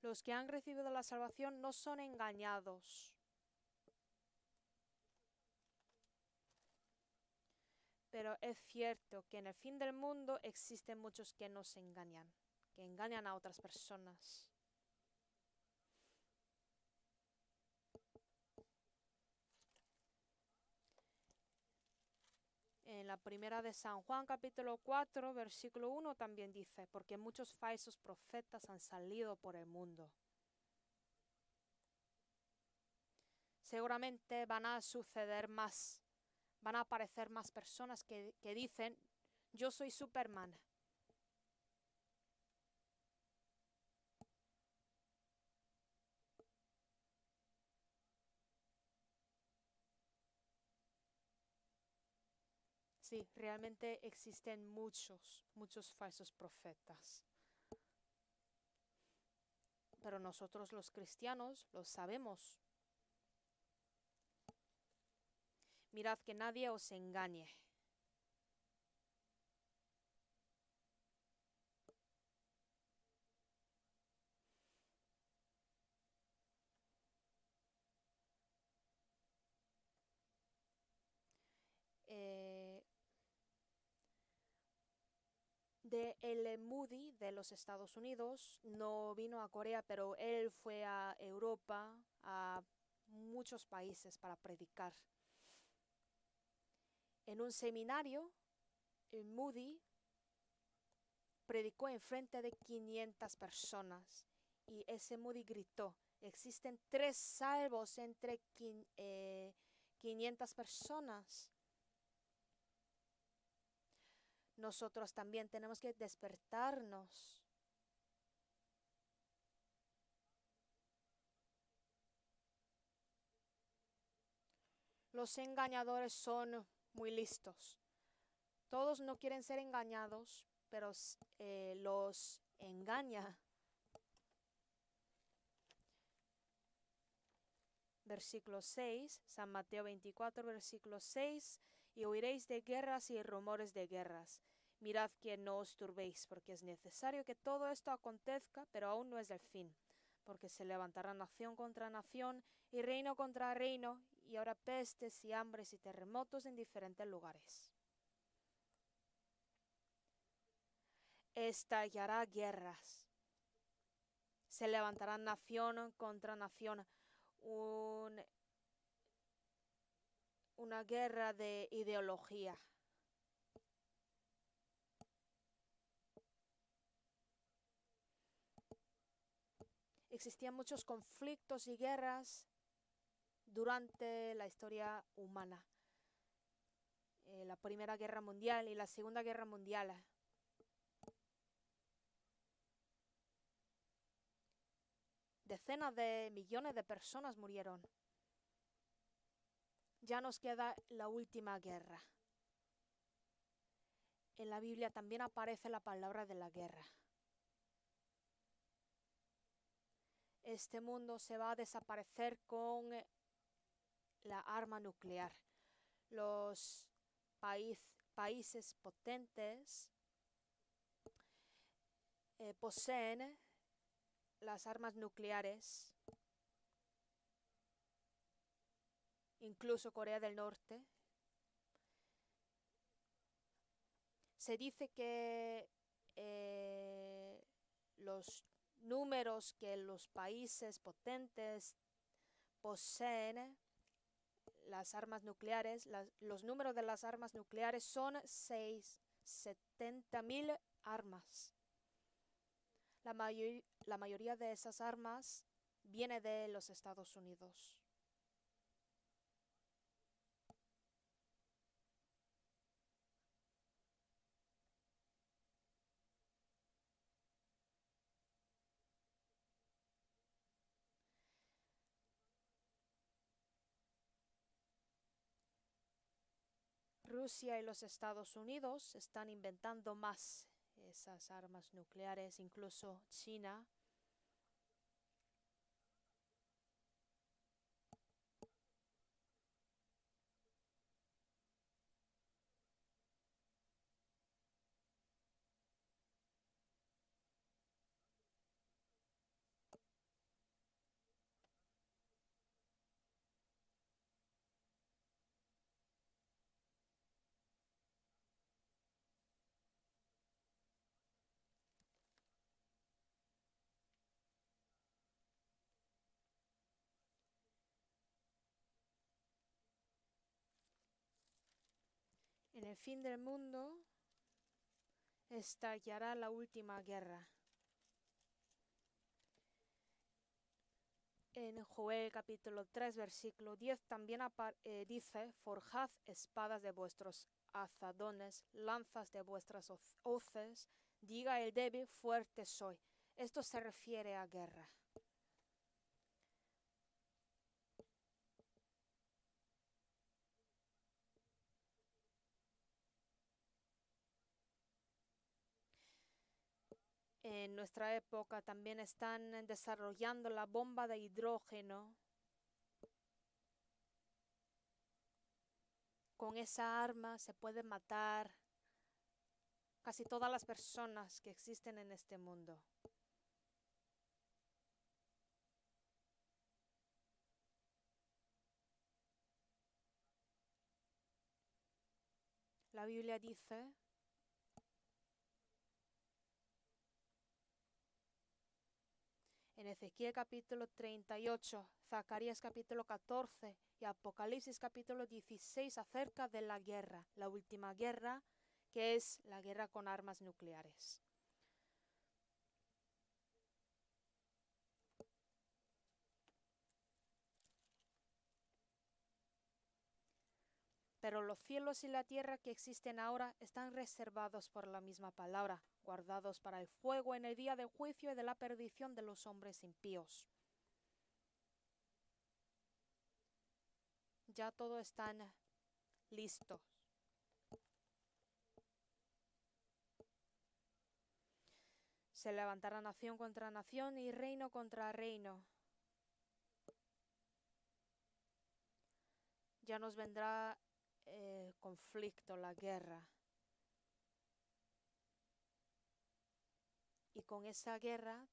Los que han recibido la salvación no son engañados. Pero es cierto que en el fin del mundo existen muchos que nos engañan, que engañan a otras personas. En la primera de San Juan, capítulo 4, versículo 1 también dice, porque muchos falsos profetas han salido por el mundo. Seguramente van a suceder más, van a aparecer más personas que dicen, yo soy Superman. Sí, realmente existen muchos falsos profetas. Pero nosotros los cristianos lo sabemos. Mirad que nadie os engañe. De L. Moody de los Estados Unidos, no vino a Corea, pero él fue a Europa, a muchos países para predicar. En un seminario, el Moody predicó en frente de 500 personas y ese Moody gritó, existen 3 salvos entre 500 personas. Nosotros también tenemos que despertarnos. Los engañadores son muy listos. Todos no quieren ser engañados, pero los engaña. Versículo 6, San Mateo 24, versículo 6, y oiréis de guerras y rumores de guerras. Mirad que no os turbéis, porque es necesario que todo esto acontezca, pero aún no es el fin, porque se levantará nación contra nación y reino contra reino, y habrá pestes y hambres y terremotos en diferentes lugares. estallará guerras. Se levantarán nación contra nación. Una guerra de ideología. Existían muchos conflictos y guerras durante la historia humana. La Primera Guerra Mundial y la Segunda Guerra Mundial. Decenas de millones de personas murieron. Ya nos queda la última guerra. En la Biblia también aparece la palabra de la guerra. Este mundo se va a desaparecer con la arma nuclear. Los países potentes poseen las armas nucleares, incluso Corea del Norte. Se dice que los números que los países potentes poseen las armas nucleares, los números de las armas nucleares son 70.000 armas. La mayoría de esas armas viene de los Estados Unidos. Rusia y los Estados Unidos están inventando más esas armas nucleares, incluso China. En el fin del mundo estallará la última guerra. En Joel capítulo 3 versículo 10 también dice: forjad espadas de vuestros azadones, lanzas de vuestras hoces, diga el débil, fuerte soy. Esto se refiere a guerra. En nuestra época también están desarrollando la bomba de hidrógeno. Con esa arma se pueden matar casi todas las personas que existen en este mundo. La Biblia dice en Ezequiel capítulo 38, Zacarías capítulo 14 y Apocalipsis capítulo 16 acerca de la guerra, la última guerra, que es la guerra con armas nucleares. Pero los cielos y la tierra que existen ahora están reservados por la misma palabra, guardados para el fuego en el día del juicio y de la perdición de los hombres impíos. Ya todo están listos. Se levantará nación contra nación y reino contra reino. Ya nos vendrá el conflicto, la guerra. Y con esa guerra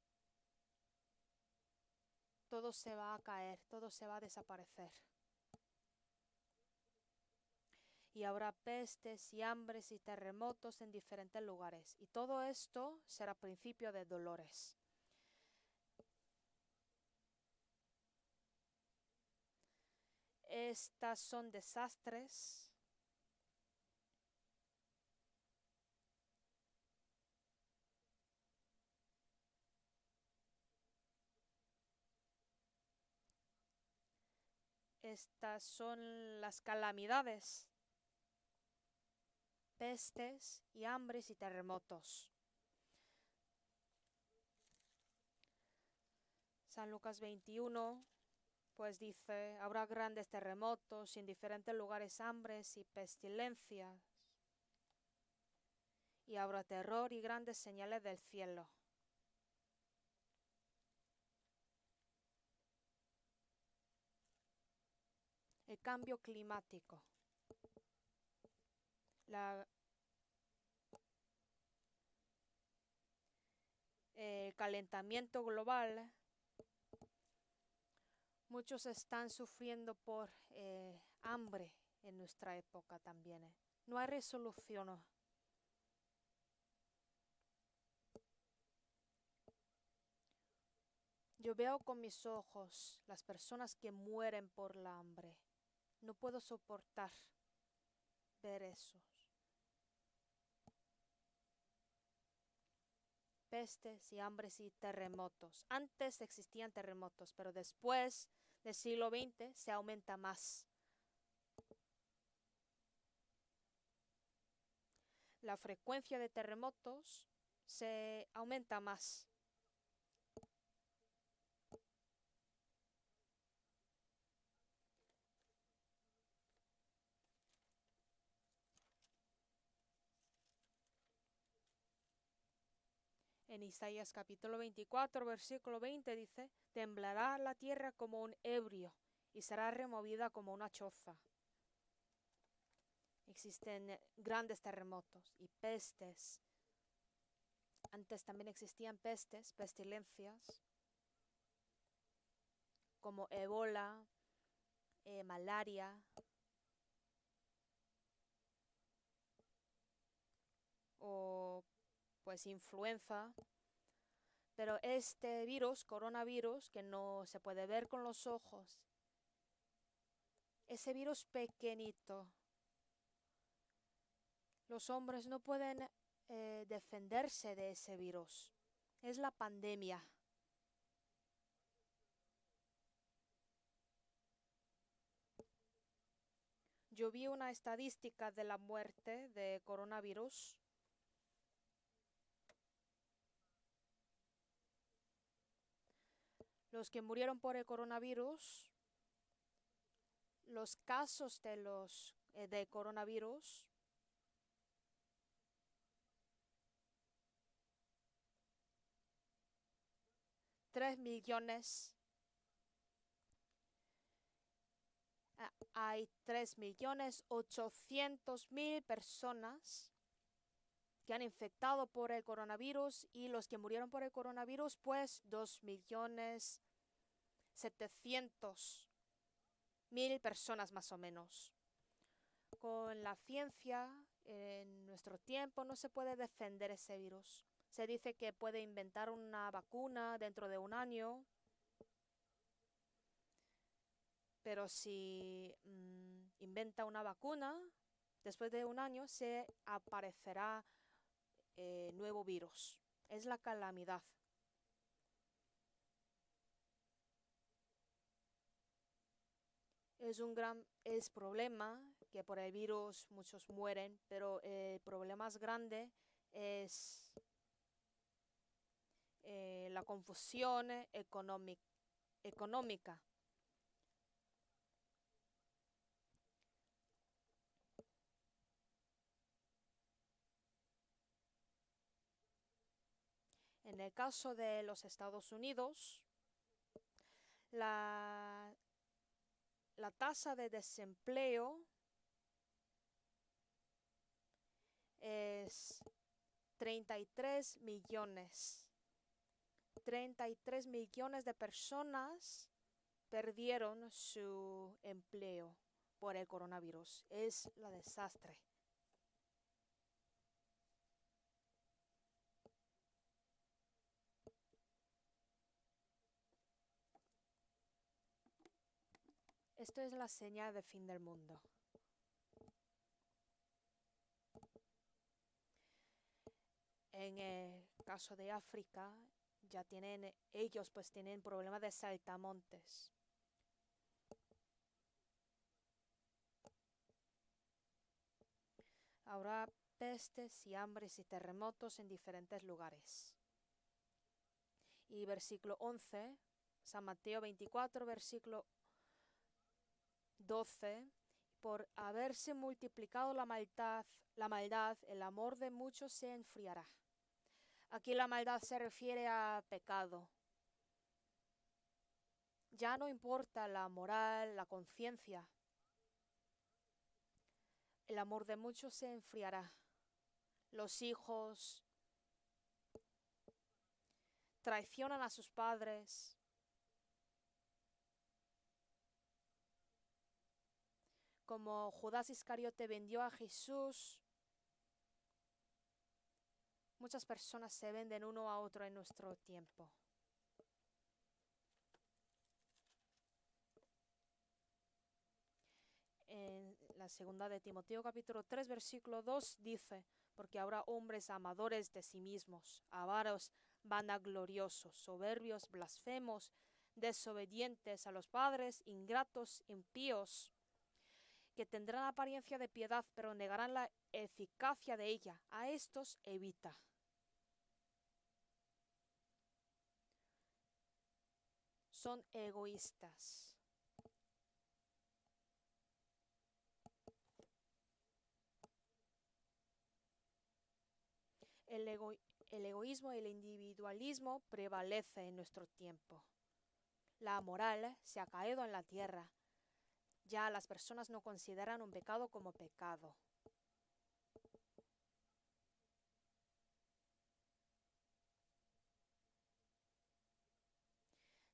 todo se va a caer, todo se va a desaparecer. y habrá pestes y hambres y terremotos en diferentes lugares. Y todo esto será principio de dolores. Estas son desastres. Estas son las calamidades, pestes y hambres y terremotos. San Lucas 21, pues dice, habrá grandes terremotos y en diferentes lugares hambres y pestilencias, y habrá terror y grandes señales del cielo. El cambio climático. El calentamiento global. Muchos están sufriendo por hambre en nuestra época también. No hay resolución. Yo veo con mis ojos las personas que mueren por la hambre. No puedo soportar ver eso. Pestes y hambres y terremotos. Antes existían terremotos, pero después del siglo XX se aumenta más. La frecuencia de terremotos se aumenta más. En Isaías capítulo 24, versículo 20 dice, temblará la tierra como un ebrio y será removida como una choza. Existen grandes terremotos y pestes. Antes también existían pestes, pestilencias, como ébola, malaria, o pues influenza. Pero este virus, coronavirus, que no se puede ver con los ojos, ese virus pequeñito, los hombres no pueden defenderse de ese virus. Es la pandemia. Yo vi una estadística de la muerte de coronavirus. Los que murieron por el coronavirus, los casos de coronavirus, hay 3.800.000 personas que han infectado por el coronavirus y los que murieron por el coronavirus, pues 2.700.000 personas más o menos. Con la ciencia, en nuestro tiempo, no se puede defender ese virus. Se dice que puede inventar una vacuna dentro de un año, pero si inventa una vacuna, después de un año se aparecerá nuevo virus. Es la calamidad. Es un gran problema que por el virus muchos mueren, pero el problema más grande es la confusión económica. En el caso de los Estados Unidos, la tasa de desempleo es 33 millones. 33 millones de personas perdieron su empleo por el coronavirus. Es la desastre. Esto es la señal de fin del mundo. En el caso de África, ellos pues tienen problemas de saltamontes. Habrá pestes y hambres y terremotos en diferentes lugares. Y versículo 11, San Mateo 24, versículo 12, por haberse multiplicado la maldad, el amor de muchos se enfriará. Aquí la maldad se refiere a pecado. Ya no importa la moral, la conciencia. El amor de muchos se enfriará. Los hijos traicionan a sus padres. Como Judas Iscariote vendió a Jesús, muchas personas se venden uno a otro en nuestro tiempo. En la segunda de Timoteo capítulo 3 versículo 2 dice: porque habrá hombres amadores de sí mismos, avaros, vanagloriosos, soberbios, blasfemos, desobedientes a los padres, ingratos, impíos, que tendrán apariencia de piedad, pero negarán la eficacia de ella. A estos evita. Son egoístas. El egoísmo y el individualismo prevalece en nuestro tiempo. La moral se ha caído en la tierra. Ya las personas no consideran un pecado como pecado.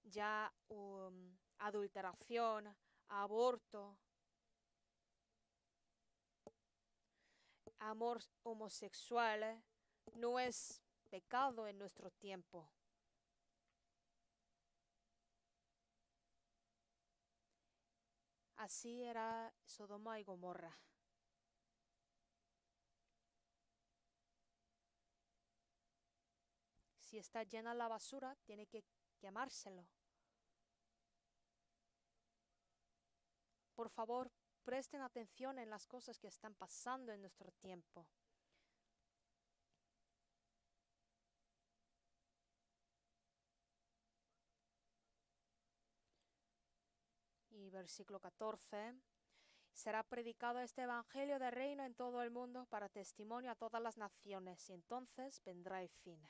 Ya adulteración, aborto, amor homosexual no es pecado en nuestro tiempo. Así era Sodoma y Gomorra. Si está llena la basura, tiene que quemárselo. Por favor, presten atención en las cosas que están pasando en nuestro tiempo. Y versículo 14. Será predicado este evangelio de reino en todo el mundo para testimonio a todas las naciones, y entonces vendrá el fin.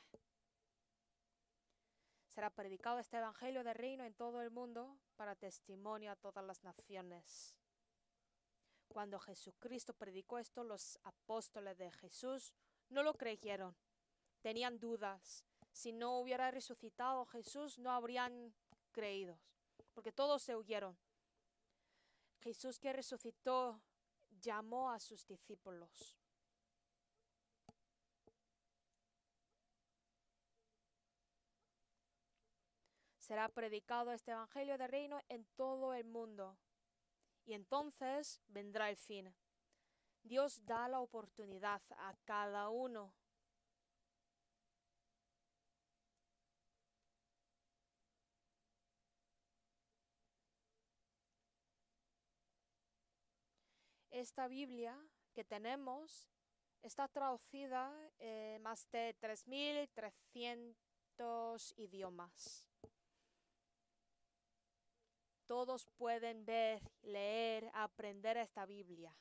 Será predicado este evangelio de reino en todo el mundo para testimonio a todas las naciones. Cuando Jesucristo predicó esto, los apóstoles de Jesús no lo creyeron. Tenían dudas. Si no hubiera resucitado Jesús, no habrían creído, porque todos se huyeron. Jesús, que resucitó, llamó a sus discípulos. Será predicado este evangelio de reino en todo el mundo, y entonces vendrá el fin. Dios da la oportunidad a cada uno. Esta Biblia que tenemos está traducida en más de 3.300 idiomas. Todos pueden ver, leer, aprender esta Biblia.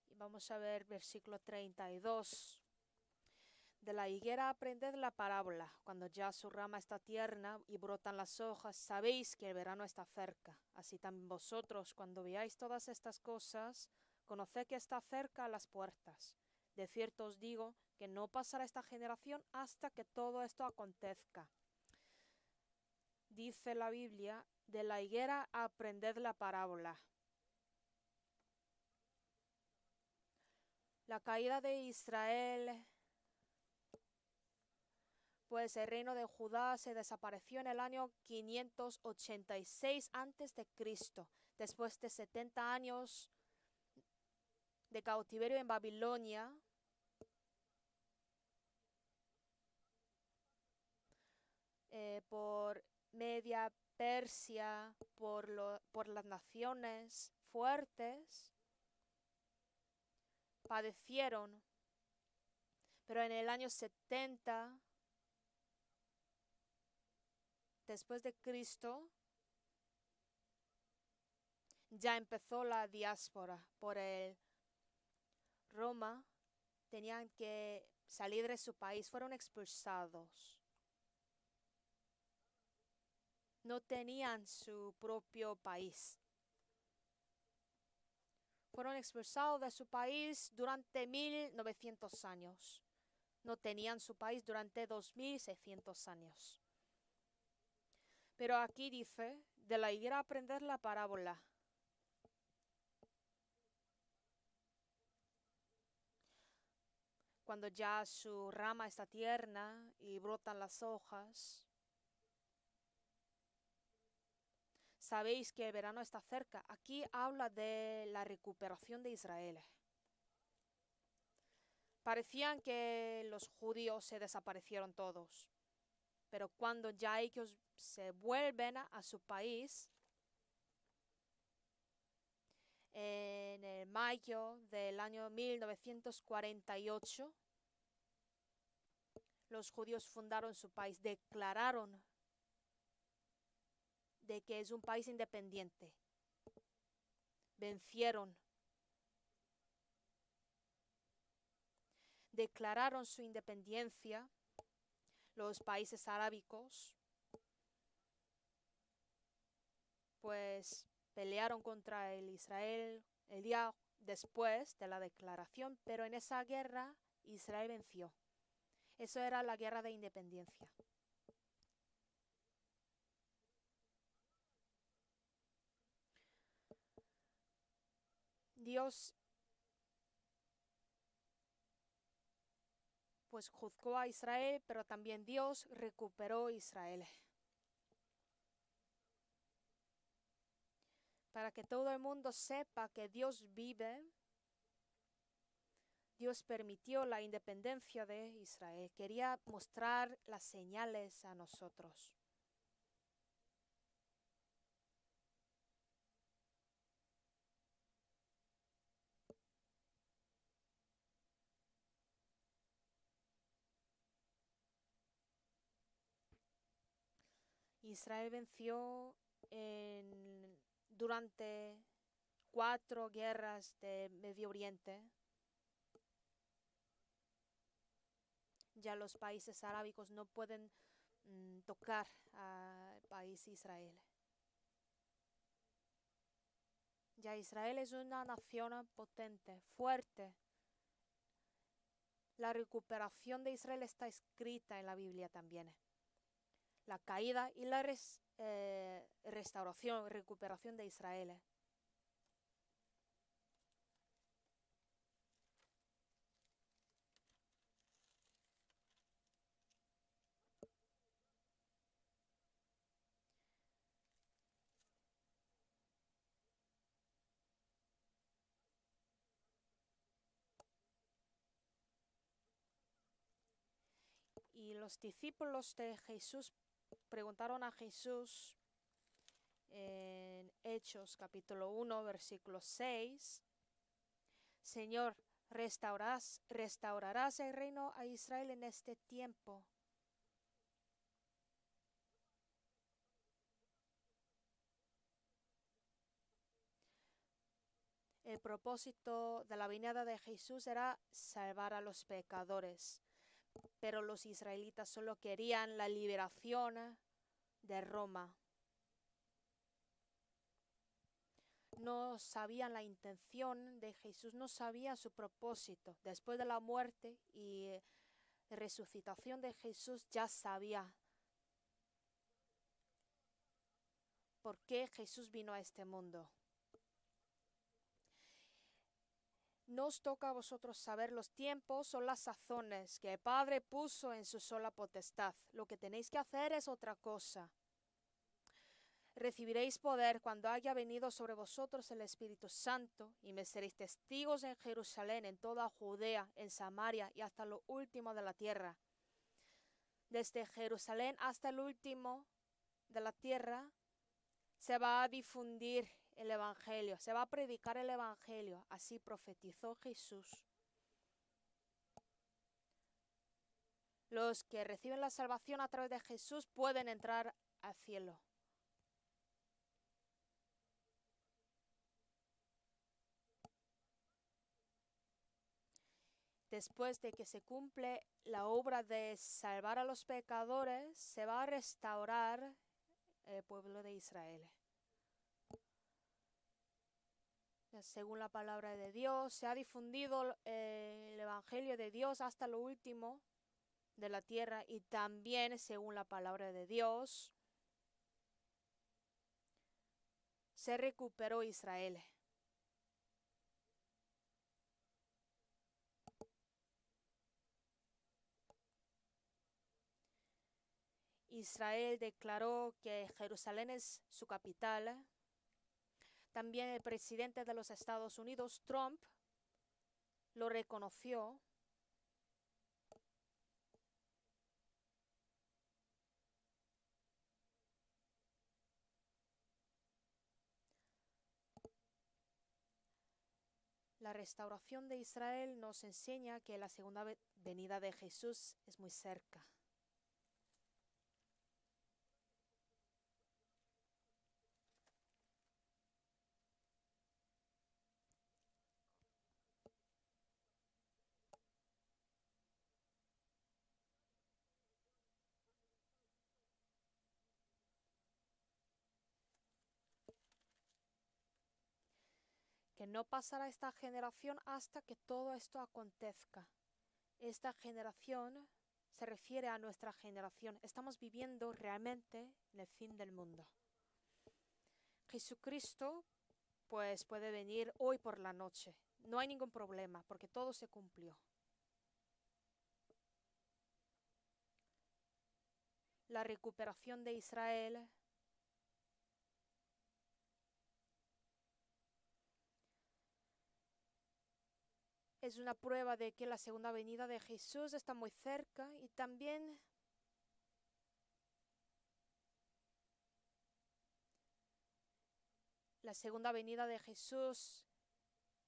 Y vamos a ver versículo 32. De la higuera aprended la parábola. Cuando ya su rama está tierna y brotan las hojas, sabéis que el verano está cerca. Así también vosotros, cuando veáis todas estas cosas, conoced que está cerca a las puertas. De cierto os digo que no pasará esta generación hasta que todo esto acontezca. Dice la Biblia, de la higuera aprended la parábola. La caída de Israel, pues el reino de Judá se desapareció en el año 586 a.C., después de 70 años de cautiverio en Babilonia. Por Media Persia, por las naciones fuertes, padecieron, pero en el año 70 después de Cristo ya empezó la diáspora. Por el Roma tenían que salir de su país, fueron expulsados. No tenían su propio país. Fueron expulsados de su país durante 1900 años. No tenían su país durante 2600 años. Pero aquí dice, de la higuera aprender la parábola. Cuando ya su rama está tierna y brotan las hojas, sabéis que el verano está cerca. Aquí habla de la recuperación de Israel. Parecían que los judíos se desaparecieron todos, pero cuando ya ellos se vuelven a su país, en el mayo del año 1948, los judíos fundaron su país, declararon de que es un país independiente. Vencieron. Declararon su independencia los países arábicos, pues pelearon contra el Israel el día después de la declaración, pero en esa guerra Israel venció. Eso era la guerra de independencia. Dios pues juzgó a Israel, pero también Dios recuperó a Israel. Para que todo el mundo sepa que Dios vive, Dios permitió la independencia de Israel. Quería mostrar las señales a nosotros. Israel venció durante 4 guerras de Medio Oriente. Ya los países arábicos no pueden tocar al país Israel. Ya Israel es una nación potente, fuerte. La recuperación de Israel está escrita en la Biblia también. La caída y la restauración, recuperación de Israel. Y los discípulos de Jesús preguntaron a Jesús en Hechos capítulo 1, versículo 6, Señor, ¿restaurarás el reino a Israel en este tiempo? El propósito de la venida de Jesús era salvar a los pecadores, pero los israelitas solo querían la liberación de Roma. No sabían la intención de Jesús, no sabían su propósito. Después de la muerte y resucitación de Jesús ya sabía. por qué Jesús vino a este mundo. No os toca a vosotros saber los tiempos o las sazones que el Padre puso en su sola potestad. Lo que tenéis que hacer es otra cosa. Recibiréis poder cuando haya venido sobre vosotros el Espíritu Santo, y me seréis testigos en Jerusalén, en toda Judea, en Samaria y hasta lo último de la tierra. Desde Jerusalén hasta el último de la tierra se va a difundir el Evangelio, se va a predicar el Evangelio. Así profetizó Jesús. Los que reciben la salvación a través de Jesús pueden entrar al cielo. Después de que se cumple la obra de salvar a los pecadores, se va a restaurar el pueblo de Israel. Según la palabra de Dios, se ha difundido el Evangelio de Dios hasta lo último de la tierra, y también, según la palabra de Dios, se recuperó Israel. Israel declaró que Jerusalén es su capital. También el presidente de los Estados Unidos, Trump, lo reconoció. La restauración de Israel nos enseña que la segunda venida de Jesús es muy cerca. Que no pasará esta generación hasta que todo esto acontezca. Esta generación se refiere a nuestra generación. Estamos viviendo realmente en el fin del mundo. Jesucristo, pues, puede venir hoy por la noche. No hay ningún problema, porque todo se cumplió. La recuperación de Israel es una prueba de que la segunda venida de Jesús está muy cerca, y también la segunda venida de Jesús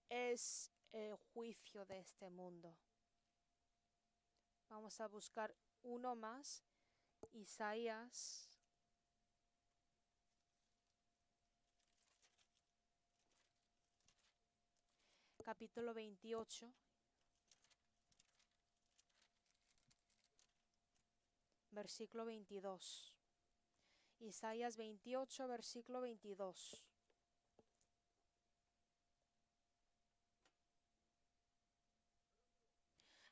es el juicio de este mundo. Vamos a buscar uno más. Isaías capítulo 28, versículo 22. Isaías 28, versículo 22.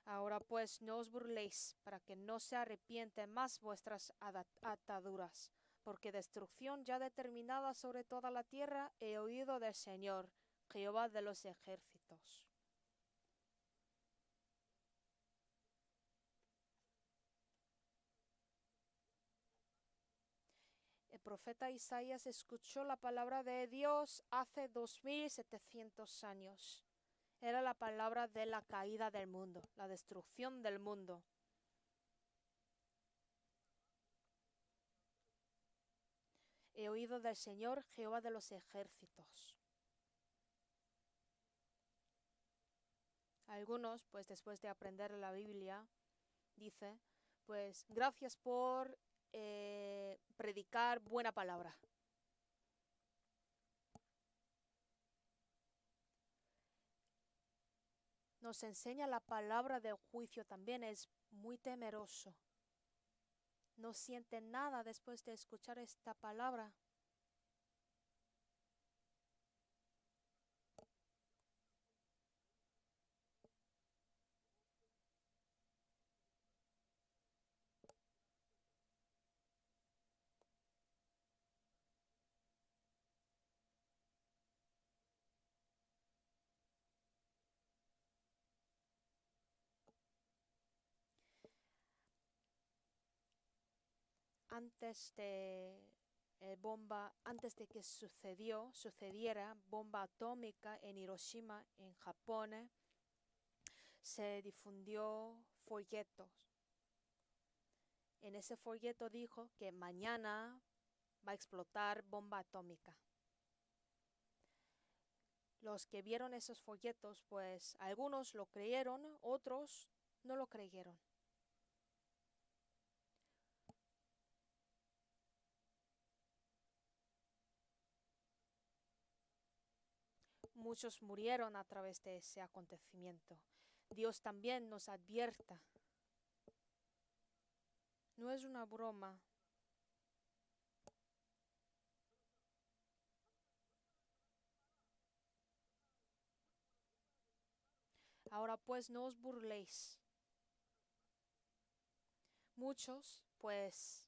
Ahora pues no os burléis, para que no se arrepienten más vuestras ataduras, porque destrucción ya determinada sobre toda la tierra he oído del Señor, Jehová de los ejércitos. El profeta Isaías escuchó la palabra de Dios hace 2700 años. Era la palabra de la caída del mundo, la destrucción del mundo. He oído del Señor, Jehová de los ejércitos. Algunos, pues después de aprender la Biblia, dice, pues gracias por predicar buena palabra. Nos enseña la palabra del juicio también, es muy temeroso. No siente nada después de escuchar esta palabra. antes de que sucediera bomba atómica en Hiroshima, en Japón, se difundió folletos. En ese folleto dijo que mañana va a explotar bomba atómica. Los que vieron esos folletos, pues algunos lo creyeron, otros no lo creyeron. Muchos murieron a través de ese acontecimiento. Dios también nos advierta. No es una broma. Ahora pues no os burléis. Muchos pues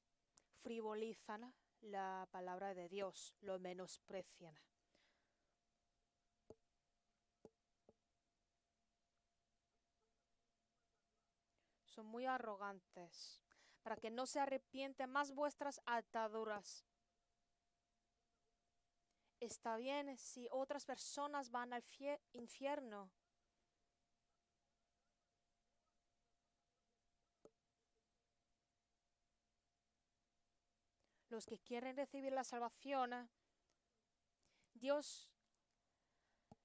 frivolizan la palabra de Dios, lo menosprecian. Son muy arrogantes, para que no se arrepienten más vuestras ataduras. Está bien si otras personas van al infierno. Los que quieren recibir la salvación, Dios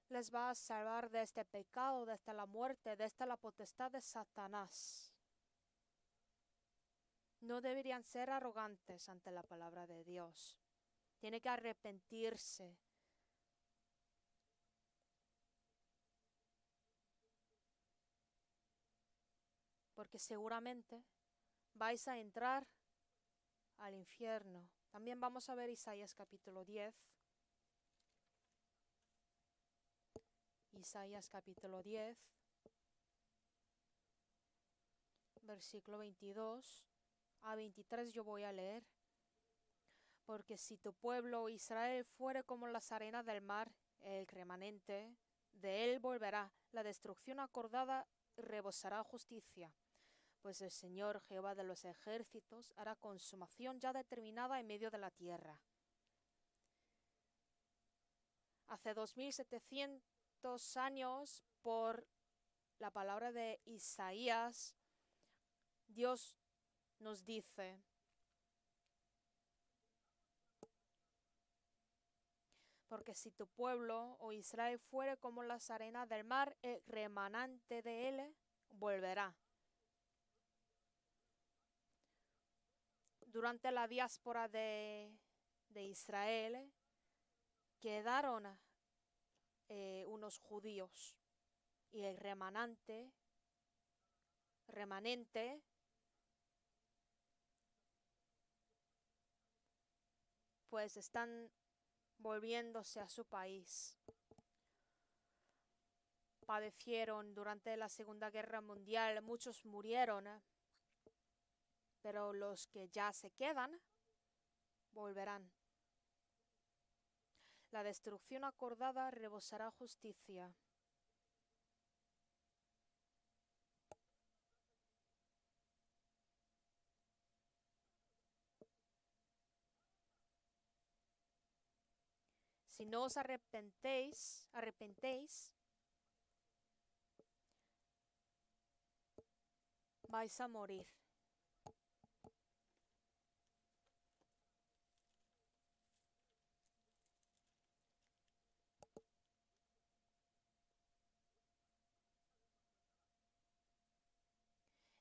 les va a salvar de este pecado, de esta la muerte, de esta la potestad de Satanás. No deberían ser arrogantes ante la palabra de Dios. Tiene que arrepentirse. Porque seguramente vais a entrar al infierno. También vamos a ver Isaías capítulo 10. Isaías capítulo 10, versículo 22 a 23 yo voy a leer. Porque si tu pueblo Israel fuere como las arenas del mar, el remanente de él volverá, la destrucción acordada rebosará justicia. Pues el Señor Jehová de los ejércitos hará consumación ya determinada en medio de la tierra. Hace 2700 años, por la palabra de Isaías, Dios nos dice: porque si tu pueblo o Israel fuere como las arenas del mar, el remanente de él volverá. Durante la diáspora de Israel quedaron unos judíos y el remanente pues están volviéndose a su país. Padecieron durante la Segunda Guerra Mundial, muchos murieron, pero los que ya se quedan volverán. La destrucción acordada rebosará justicia. Si no os arrepentéis, vais a morir.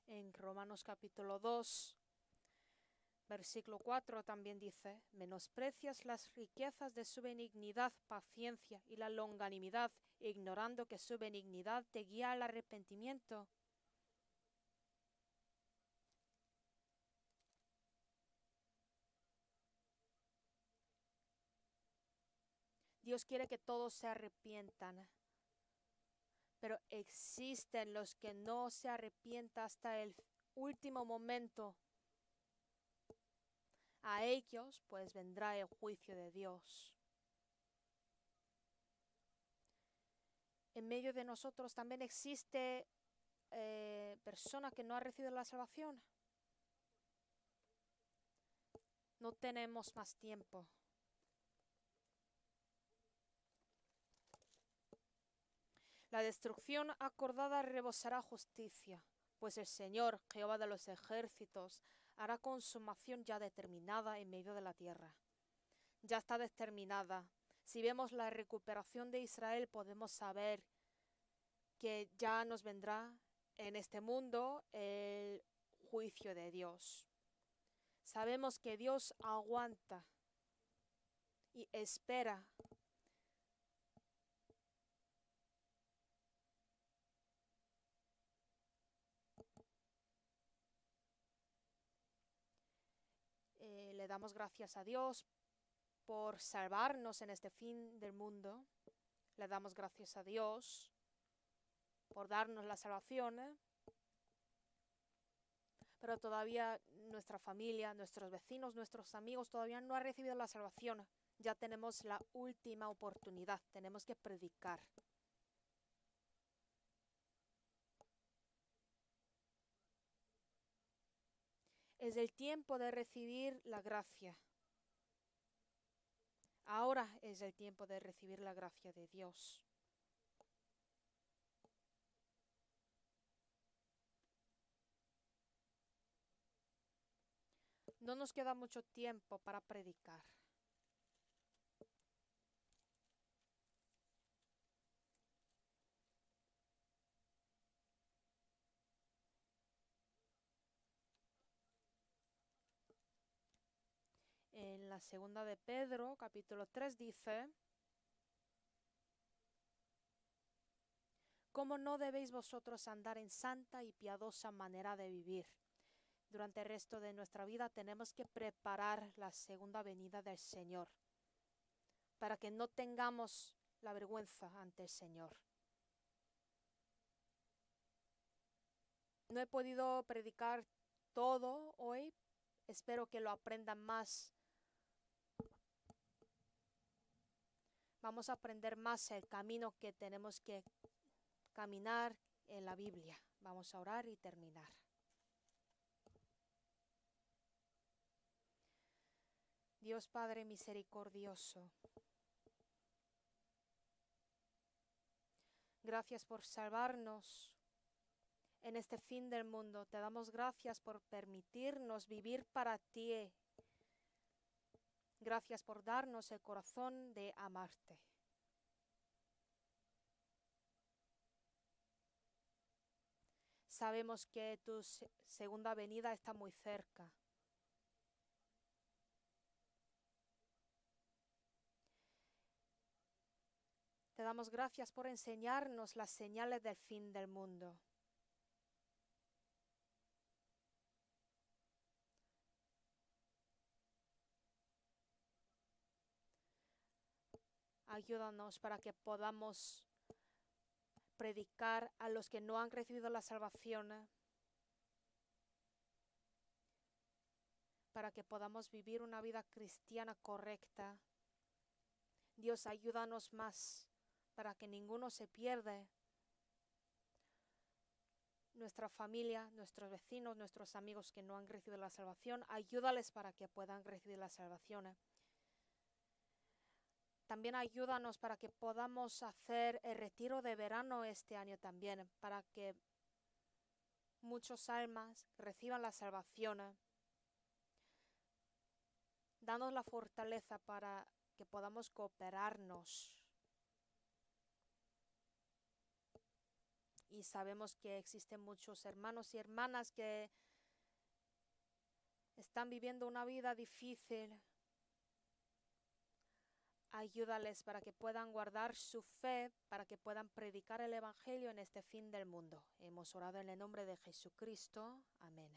En Romanos capítulo 2, versículo 4 también dice: menosprecias las riquezas de su benignidad, paciencia y la longanimidad, ignorando que su benignidad te guía al arrepentimiento. Dios quiere que todos se arrepientan, pero existen los que no se arrepientan hasta el último momento. A ellos pues vendrá el juicio de Dios. En medio de nosotros también existe persona que no ha recibido la salvación. No tenemos más tiempo. La destrucción acordada rebosará justicia, pues el Señor, Jehová de los ejércitos, hará consumación ya determinada en medio de la tierra. Ya está determinada. Si vemos la recuperación de Israel, podemos saber que ya nos vendrá en este mundo el juicio de Dios. Sabemos que Dios aguanta y espera le damos gracias a Dios por salvarnos en este fin del mundo. Le damos gracias a Dios por darnos la salvación, pero todavía nuestra familia, nuestros vecinos, nuestros amigos todavía no han recibido la salvación. Ya tenemos la última oportunidad, tenemos que predicar. Es el tiempo de recibir la gracia. Ahora es el tiempo de recibir la gracia de Dios. No nos queda mucho tiempo para predicar. En la segunda de Pedro, capítulo 3, dice: ¿Cómo no debéis vosotros andar en santa y piadosa manera de vivir? Durante el resto de nuestra vida tenemos que preparar la segunda venida del Señor, para que no tengamos la vergüenza ante el Señor. No he podido predicar todo hoy, espero que lo aprendan más. Vamos a aprender más el camino que tenemos que caminar en la Biblia. Vamos a orar y terminar. Dios Padre misericordioso, gracias por salvarnos en este fin del mundo. Te damos gracias por permitirnos vivir para ti. Gracias por darnos el corazón de amarte. Sabemos que tu segunda venida está muy cerca. Te damos gracias por enseñarnos las señales del fin del mundo. Ayúdanos para que podamos predicar a los que no han recibido la salvación, para que podamos vivir una vida cristiana correcta. Dios, ayúdanos más para que ninguno se pierda. Nuestra familia, nuestros vecinos, nuestros amigos que no han recibido la salvación, ayúdales para que puedan recibir la salvación. También ayúdanos para que podamos hacer el retiro de verano este año también, para que muchos almas reciban la salvación. Danos la fortaleza para que podamos cooperarnos. Y sabemos que existen muchos hermanos y hermanas que están viviendo una vida difícil. Ayúdales para que puedan guardar su fe, para que puedan predicar el Evangelio en este fin del mundo. Hemos orado en el nombre de Jesucristo. Amén.